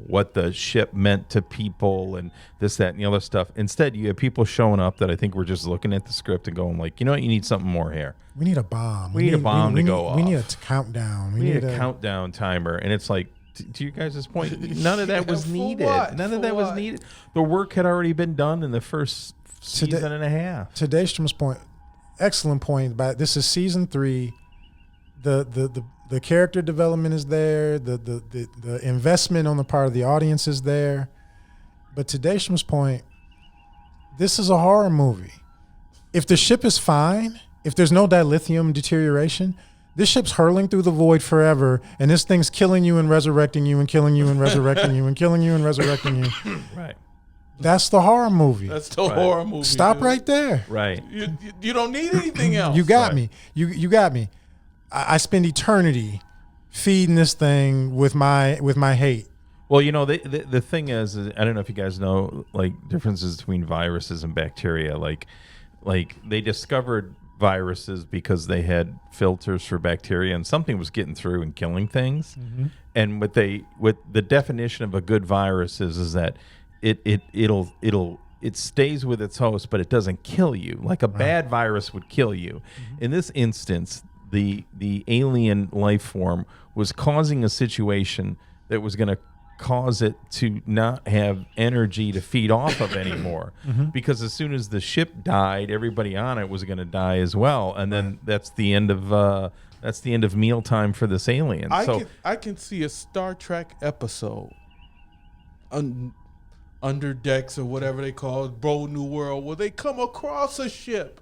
what the ship meant to people and this, that, and the other stuff. Instead, you have people showing up that I think were just looking at the script and going like, you know what, you need something more here. We need a bomb. We need a bomb to go off. We need a countdown. We need a countdown timer. And it's like, to you guys' point, none of that was needed. None of that was needed. The work had already been done in the first season and a half. To Daystром's point, excellent point. But this is season 3. The character development is there. The investment on the part of the audience is there. But to Daystром's point, this is a horror movie. If the ship is fine, if there's no dilithium deterioration, this ship's hurling through the void forever, and this thing's killing you and resurrecting you and killing you and resurrecting you and killing you and resurrecting you. Right. That's the horror movie. That's the horror movie. Stop right there. Right. You don't need anything else. You got me. You got me. I spend eternity feeding this thing with my hate. Well, the thing is, I don't know if you guys know, like, differences between viruses and bacteria. Like they discovered viruses because they had filters for bacteria, and something was getting through and killing things. Mm-hmm. And what the definition of a good virus is that it stays with its host, but it doesn't kill you. Like a bad virus would kill you. Mm-hmm. In this instance, the alien life form was causing a situation that was going to cause it to not have energy to feed off of anymore. Mm-hmm. Because as soon as the ship died, everybody on it was going to die as well, and then that's the end of mealtime for this alien. I can see a Star Trek episode, Under Decks or whatever they call it, Bold New World, where they come across a ship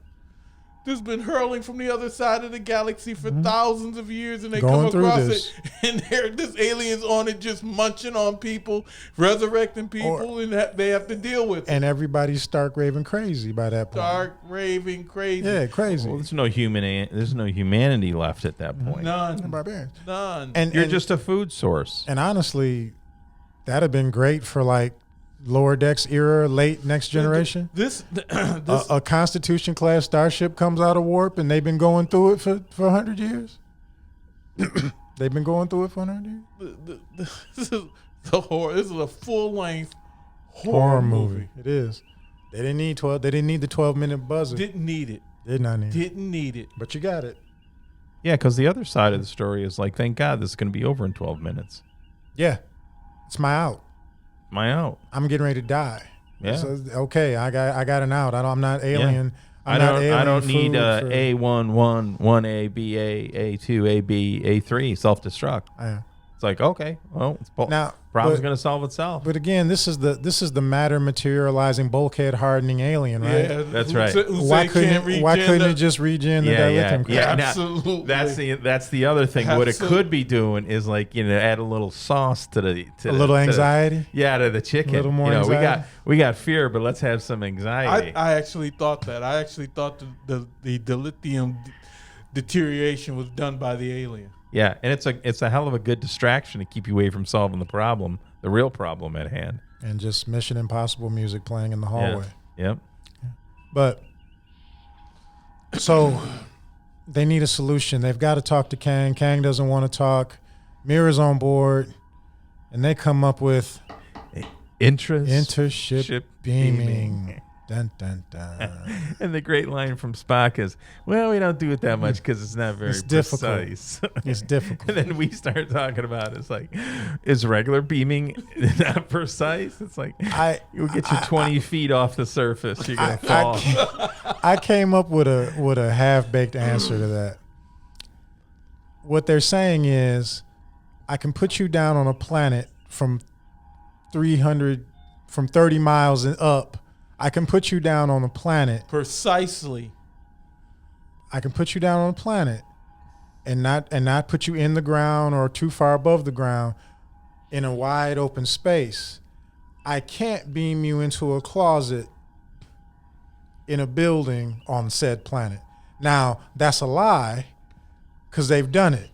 that's been hurling from the other side of the galaxy for thousands of years, and they come across it, and this alien's on it just munching on people, resurrecting people, and they have to deal with it. And everybody's stark raving crazy by that point. Stark raving crazy. Yeah, crazy. Well, there's no humanity left at that point. None. Barbarians. None. And you're just a food source. And honestly, that'd have been great for like Lower Decks era, late Next Generation. A Constitution class starship comes out of warp, and they've been going through it for 100 years. They've been going through it for 100 years. This is the horror. This is a full length horror movie. It is. They didn't need 12. They didn't need the 12-minute buzzer. Didn't need it. Did not need it. Didn't need it. But you got it. Yeah, because the other side of the story is like, thank God this is going to be over in 12 minutes. Yeah, it's my out. My out. I'm getting ready to die. Yeah. So, okay, I got an out. I'm not alien. Yeah. I don't need A1, 1A, B, A2, A, B, A3 self-destruct. Yeah. It's like, okay, well, problem's going to solve itself. But again, this is the matter materializing, bulkhead hardening alien, right? Yeah, that's right. Why couldn't it just regen the dilithium? Yeah, absolutely. That's the other thing. Absolutely. What it could be doing is like, add a little sauce to a little anxiety. To the chicken. A little more anxiety. We got fear, but let's have some anxiety. I actually thought that. I actually thought the dilithium deterioration was done by the alien. Yeah, and it's a hell of a good distraction to keep you away from solving the problem, the real problem at hand. And just Mission Impossible music playing in the hallway. Yeah. Yep. But so they need a solution. They've got to talk to Kang. Kang doesn't want to talk. Mira's on board, and they come up with intership beaming. Dun, dun, dun. And the great line from Spock is, well, we don't do it that much because it's not very precise. It's difficult. And then we start talking about it. It's like, is regular beaming not precise? It's like, you'll get you 20 feet off the surface. You're going to fall. I came up with a half-baked answer to that. What they're saying is, I can put you down on a planet from 30 miles and up. I can put you down on a planet. Precisely. I can put you down on a planet and not put you in the ground or too far above the ground in a wide open space. I can't beam you into a closet in a building on said planet. Now, that's a lie because they've done it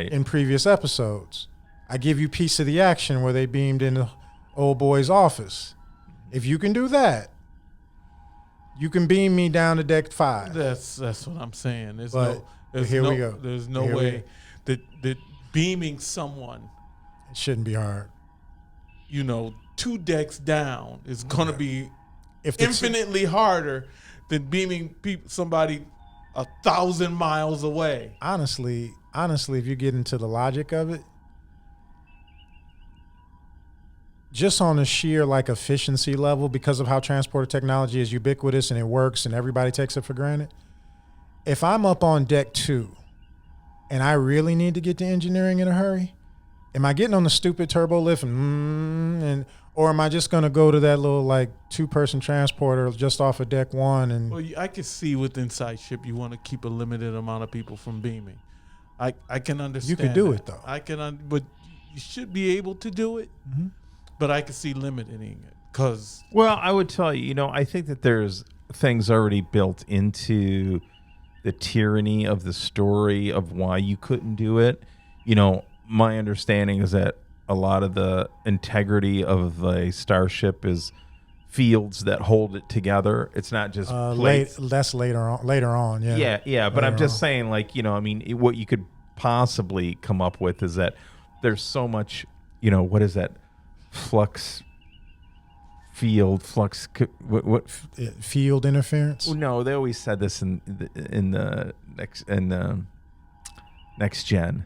in previous episodes. I give you piece of the action where they beamed into old boy's office. If you can do that, you can beam me down to deck 5. That's what I'm saying. We go. There's no way that beaming someone, it shouldn't be hard. 2 decks down is going to be infinitely harder than beaming somebody 1,000 miles away. Honestly, if you get into the logic of it, just on a sheer efficiency level, because of how transporter technology is ubiquitous and it works and everybody takes it for granted. If I'm up on deck 2 and I really need to get to engineering in a hurry, am I getting on the stupid turbo lift or am I just going to go to that little 2-person transporter just off of deck 1? And well, I can see with Inside Ship you want to keep a limited amount of people from beaming. I can understand. You could do it though. But you should be able to do it. Mm-hmm. But I can see limiting it because. Well, I would tell you, I think that there's things already built into the tyranny of the story of why you couldn't do it. My understanding is that a lot of the integrity of the starship is fields that hold it together. It's not just plates. That's later on. Yeah. Yeah. But I'm just saying, what you could possibly come up with is that there's so much, what is that? Flux field field interference. No, they always said this in the next gen.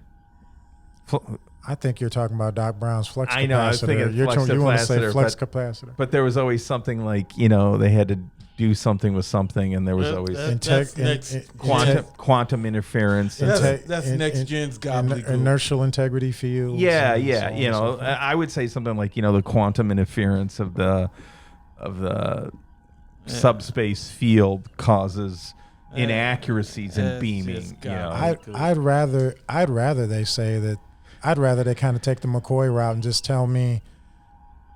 I think you're talking about Doc Brown's flux capacitor. I know. I was thinking you want to say flux capacitor, but there was always something they had to do something with something, and there was always quantum interference. That's next gen's gobbledygook. Inertial integrity field. Yeah. I would say something like the quantum interference of the subspace field causes inaccuracies in beaming. I'd rather they say that. I'd rather they kind of take the McCoy route and just tell me,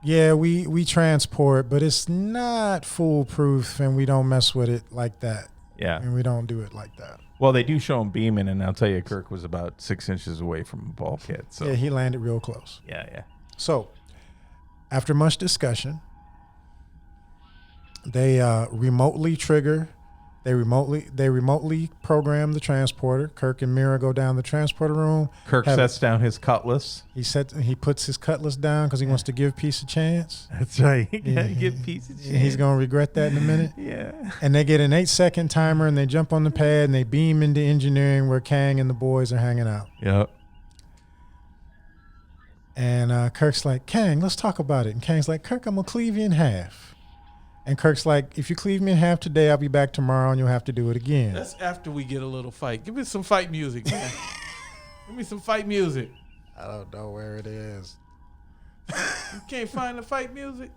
yeah, we transport, but it's not foolproof, and we don't mess with it like that. Yeah, and we don't do it like that. Well, they do show him beaming, and I'll tell you, Kirk was about 6 inches away from a bulkhead. So yeah, he landed real close. Yeah. So, after much discussion, they remotely trigger. They remotely program the transporter. Kirk and Mira go down the transporter room. Kirk sets down his cutlass. He puts his cutlass down because he wants to give Peace a chance. That's right. Give Peace a chance. He's going to regret that in a minute. Yeah. And they get an 8-second timer, and they jump on the pad, and they beam into engineering where Kang and the boys are hanging out. Yep. And Kirk's like, Kang, let's talk about it. And Kang's like, Kirk, I'm going to cleave you in half. And Kirk's like, if you cleave me in half today, I'll be back tomorrow, and you'll have to do it again. That's after we get a little fight. Give me some fight music, man. Give me some fight music. I don't know where it is. You can't find the fight music?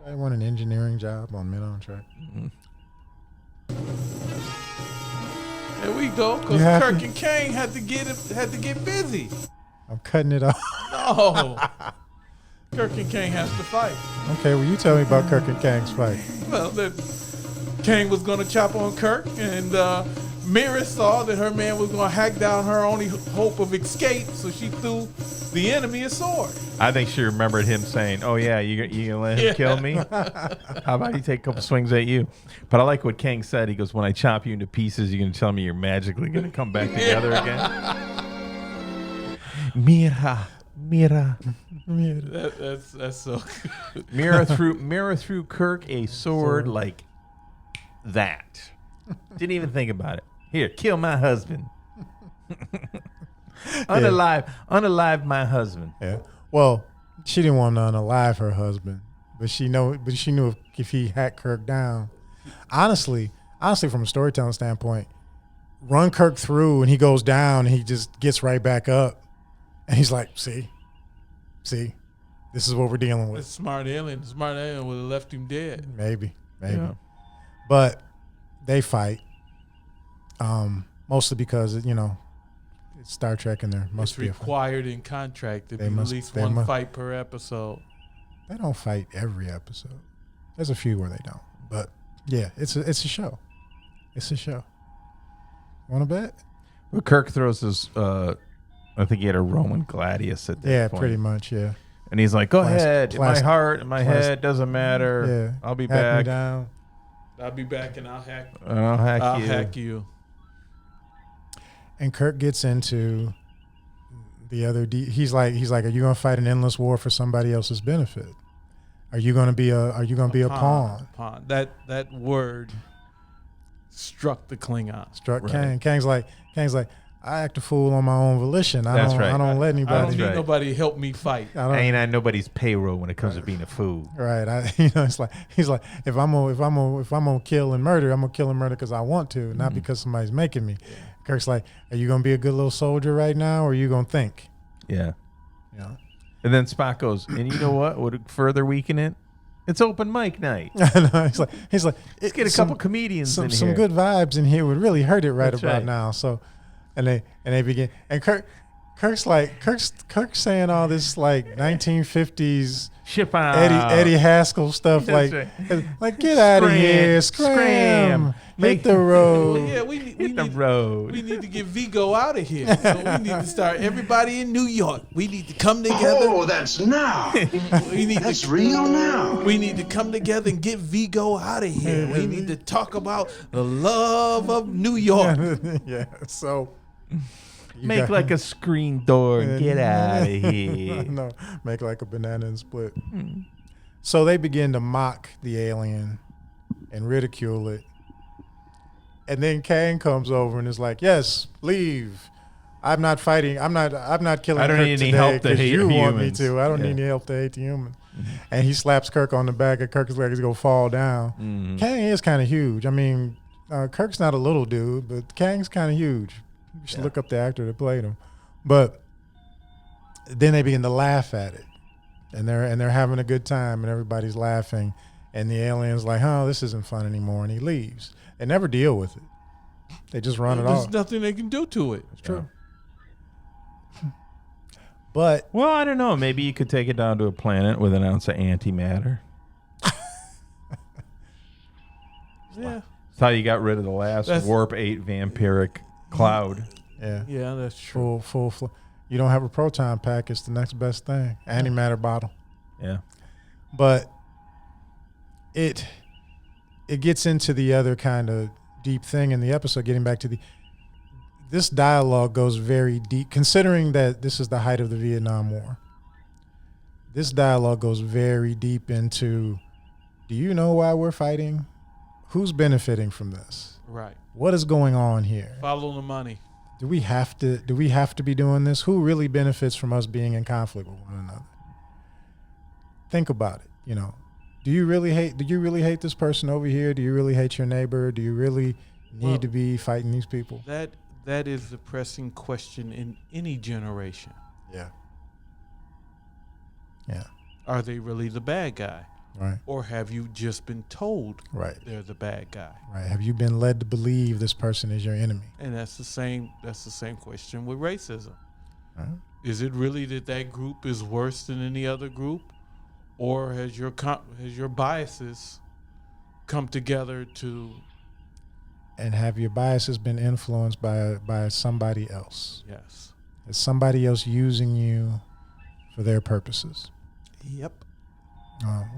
Anybody want an engineering job on Mid-On Track? Mm-hmm. There we go, because Kirk and Kang had to get busy. I'm cutting it off. No. Kirk and Kang has to fight. Okay, well, you tell me about Kirk and Kang's fight. Well, Kang was going to chop on Kirk, and Mira saw that her man was going to hack down her only hope of escape, so she threw the enemy a sword. I think she remembered him saying, oh, yeah, you going to let him kill me? How about he take a couple swings at you? But I like what Kang said. He goes, when I chop you into pieces, you're going to tell me you're magically going to come back together again? Mira. That's so good. Mira threw Kirk a sword like that. Didn't even think about it. Here, kill my husband. Unalive my husband. Yeah. Well, she didn't want to unalive her husband, but she knew if he hacked Kirk down. Honestly, from a storytelling standpoint, run Kirk through and he goes down and he just gets right back up, and he's like, See, this is what we're dealing with. The smart alien would have left him dead. Maybe. Yeah. But they fight, mostly because it's Star Trek and there must be required in contract to be at least one fight per episode. They don't fight every episode. There's a few where they don't, but yeah, it's a show. It's a show. Want to bet? Well, Kirk throws his. I think he had a Roman gladius at that point. Yeah, pretty much, yeah. And he's like, go ahead. My heart and my head doesn't matter. Yeah. I'll be Hack back. me down. I'll be back and I'll hack I'll hack you. And Kirk gets into the other. He's like, are you going to fight an endless war for somebody else's benefit? Are you going to be a pawn? Pawn. That word struck the Klingon. Struck Kang. Kang's like, I act a fool on my own volition. I don't let anybody. I don't need nobody help me fight. I ain't on nobody's payroll when it comes to being a fool. Right. It's like he's like, if I'm gonna kill and murder, I'm gonna kill and murder because I want to, not because somebody's making me. Yeah. Kirk's like, are you gonna be a good little soldier right now, or are you gonna think? Yeah. Yeah. And then Spock goes, and you know what would further weaken it? It's open mic night. he's like, let's get a couple comedians in here. Some good vibes in here would really hurt it right That's about right. now. So, and they begin, and Kirk's saying all this like 1950s ship out Eddie Haskell stuff. That's like get out of here, scram. Hit the road. Yeah, we need the road. We need to get Vigo out of here. So we need to start everybody in New York. We need to come together. Oh, that's now. That's real now. We need to come together and get Vigo out of here. We need to talk about the love of New York. Yeah. So make like a screen door and get out of here. No, make like a banana and split. So they begin to mock the alien and ridicule it. And then Kang comes over and is like, "Yes, leave. I'm not fighting. I'm not killing. I don't Kirk need any today help to 'cause hate you want humans. me to. I don't need any help to hate the human." And he slaps Kirk on the back, and Kirk is like he's gonna fall down. Kang is kind of huge. I mean, Kirk's not a little dude, but Kang's kind of huge. You should look up the actor that played him. But then they begin to laugh at it, and they're having a good time, and everybody's laughing, and the alien's like, "Oh, this isn't fun anymore," and he leaves. They never deal with it. They just run it off. There's nothing they can do to it. It's true. But well, I don't know. Maybe you could take it down to a planet with an ounce of antimatter. Yeah. That's how you got rid of the last warp 8 vampiric cloud. Yeah, that's true. Full. You don't have a proton pack. It's the next best thing. Antimatter bottle. Yeah. But it gets into the other kind of deep thing in the episode, getting back to this dialogue goes very deep, considering that this is the height of the Vietnam War. This dialogue goes very deep into, do you know why we're fighting? Who's benefiting from this? Right. What is going on here? Follow the money. Do we have to be doing this? Who really benefits from us being in conflict with one another? Think about it, Do you really hate this person over here? Do you really hate your neighbor? Do you really need to be fighting these people? That is the pressing question in any generation. Yeah. Are they really the bad guy? Right. Or have you just been told they're the bad guy? Right. Have you been led to believe this person is your enemy? And that's the same question with racism. Right. Is it really that group is worse than any other group? Or has your biases come together to? And have your biases been influenced by somebody else? Yes. Is somebody else using you for their purposes? Yep.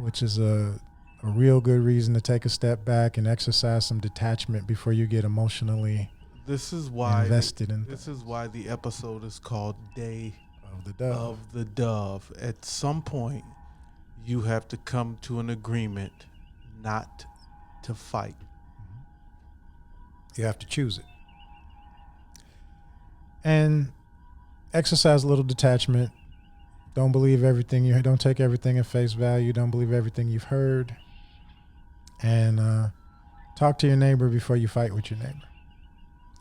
Which is a real good reason to take a step back and exercise some detachment before you get emotionally invested in. This is why the episode is called Day of the Dove. At some point, you have to come to an agreement not to fight. You have to choose it. And exercise a little detachment. Don't believe everything don't take everything at face value. Don't believe everything you've heard. And talk to your neighbor before you fight with your neighbor.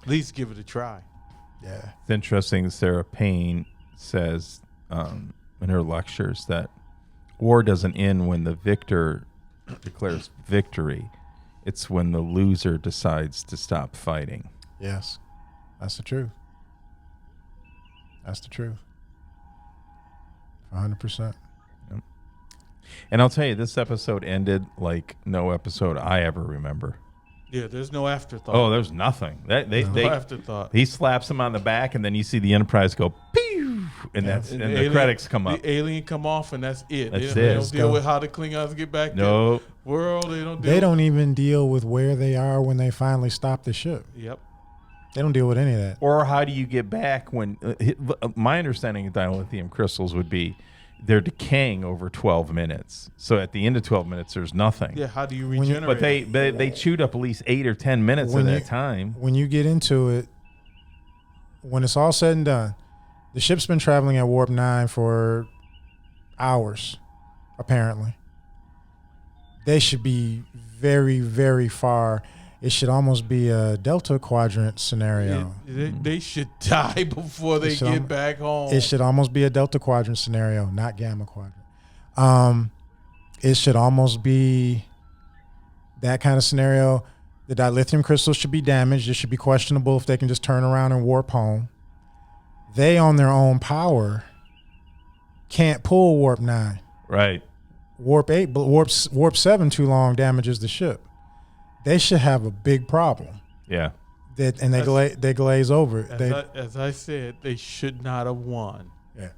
At least give it a try. Yeah. It's interesting. Sarah Payne says in her lectures that war doesn't end when the victor declares victory. It's when the loser decides to stop fighting. Yes. That's the truth. That's the truth. 100%. Yep. And I'll tell you, this episode ended like no episode I ever remember. Yeah, there's no afterthought. Oh, there's nothing. No afterthought. He slaps him on the back, and then you see the Enterprise go, pew! and the credits come up. The alien come off, and that's it. That's they don't deal with how the Klingons get back to the world. They don't even deal with where they are when they finally stop the ship. Yep. They don't deal with any of that. Or how do you get back when my understanding of dilithium crystals would be they're decaying over 12 minutes. So at the end of 12 minutes, there's nothing. Yeah, how do you regenerate? But they chewed up at least 8 or 10 minutes of that time. When you get into it, when it's all said and done, the ship's been traveling at warp 9 for hours, apparently. They should be very, very far. It should almost be a Delta Quadrant scenario. They should die before they get back home. It should almost be a Delta Quadrant scenario, not Gamma Quadrant. It should almost be that kind of scenario. The dilithium crystals should be damaged. It should be questionable if they can just turn around and warp home. They, on their own power, can't pull warp 9. Right. Warp 8, but warp 7 too long damages the ship. They should have a big problem. Yeah. They glaze over it. As I said, they should not have won. Yeah.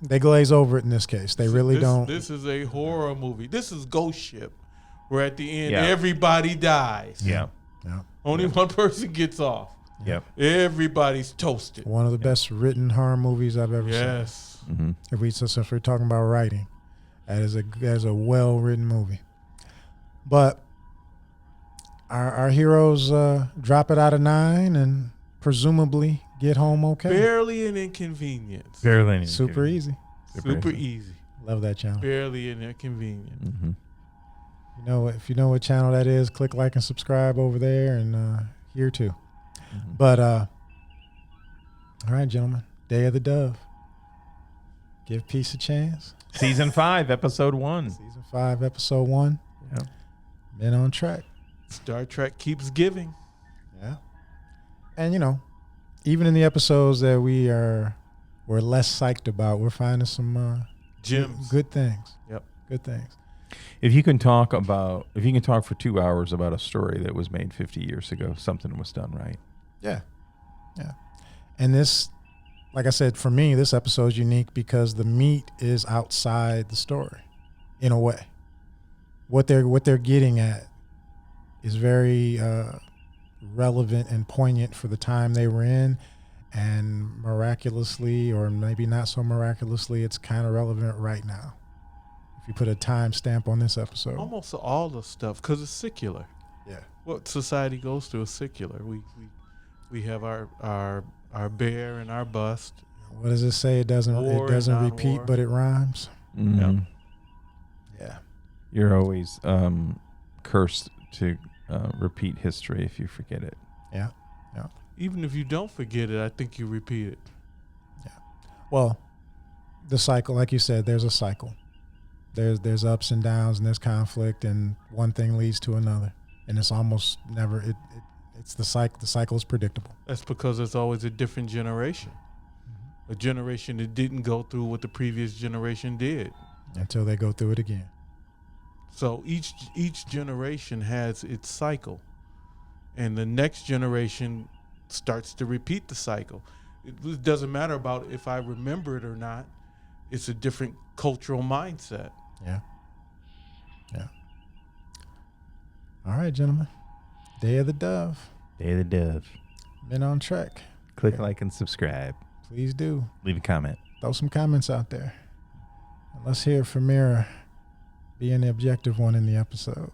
They glaze over it in this case. They really don't. This is a horror movie. This is Ghost Ship, where at the end everybody dies. Yeah. Only one person gets off. Yep. Everybody's toasted. One of the best written horror movies I've ever seen. Yes. Mm-hmm. Since we're talking about writing, that is a well written movie. But our heroes drop it out of 9 and presumably get home okay. Barely an inconvenience. Super easy. Super easy. Love that channel. Barely an inconvenience. Mm-hmm. If you know what channel that is, click like and subscribe over there, and here too. Mm-hmm. But all right, gentlemen, Day of the Dove. Give peace a chance. Season 5, episode 1. Season 5, episode 1. Yeah. Been on track. Star Trek keeps giving. Yeah. And even in the episodes that we're less psyched about, we're finding some gems. Good things. Yep. Good things. If you can talk for 2 hours about a story that was made 50 years ago, something was done right. Yeah. Yeah. And this, like I said, for me, this episode is unique because the meat is outside the story in a way. What they're getting at is very relevant and poignant for the time they were in, and miraculously, or maybe not so miraculously, it's kind of relevant right now. If you put a time stamp on this episode, almost all the stuff, because it's secular. Yeah, what society goes through is secular. We have our bear and our bust. What does it say? It doesn't repeat, but it rhymes. Mm-hmm. Yep. Yeah, you're always cursed to repeat history if you forget it. Yeah. Yeah. Even if you don't forget it, I think you repeat it. Yeah. Well, the cycle, like you said, there's a cycle. There's ups and downs, and there's conflict, and one thing leads to another, and it's almost never it's the cycle. The cycle is predictable. That's because there's always a different generation, a generation that didn't go through what the previous generation did until they go through it again. So each generation has its cycle, and the next generation starts to repeat the cycle. It doesn't matter about if I remember it or not. It's a different cultural mindset. Yeah. Yeah. All right, gentlemen. Day of the Dove. Day of the Dove. Been on track. Click like and subscribe. Please do. Leave a comment. Throw some comments out there. And let's hear from Mira being the objective one in the episode.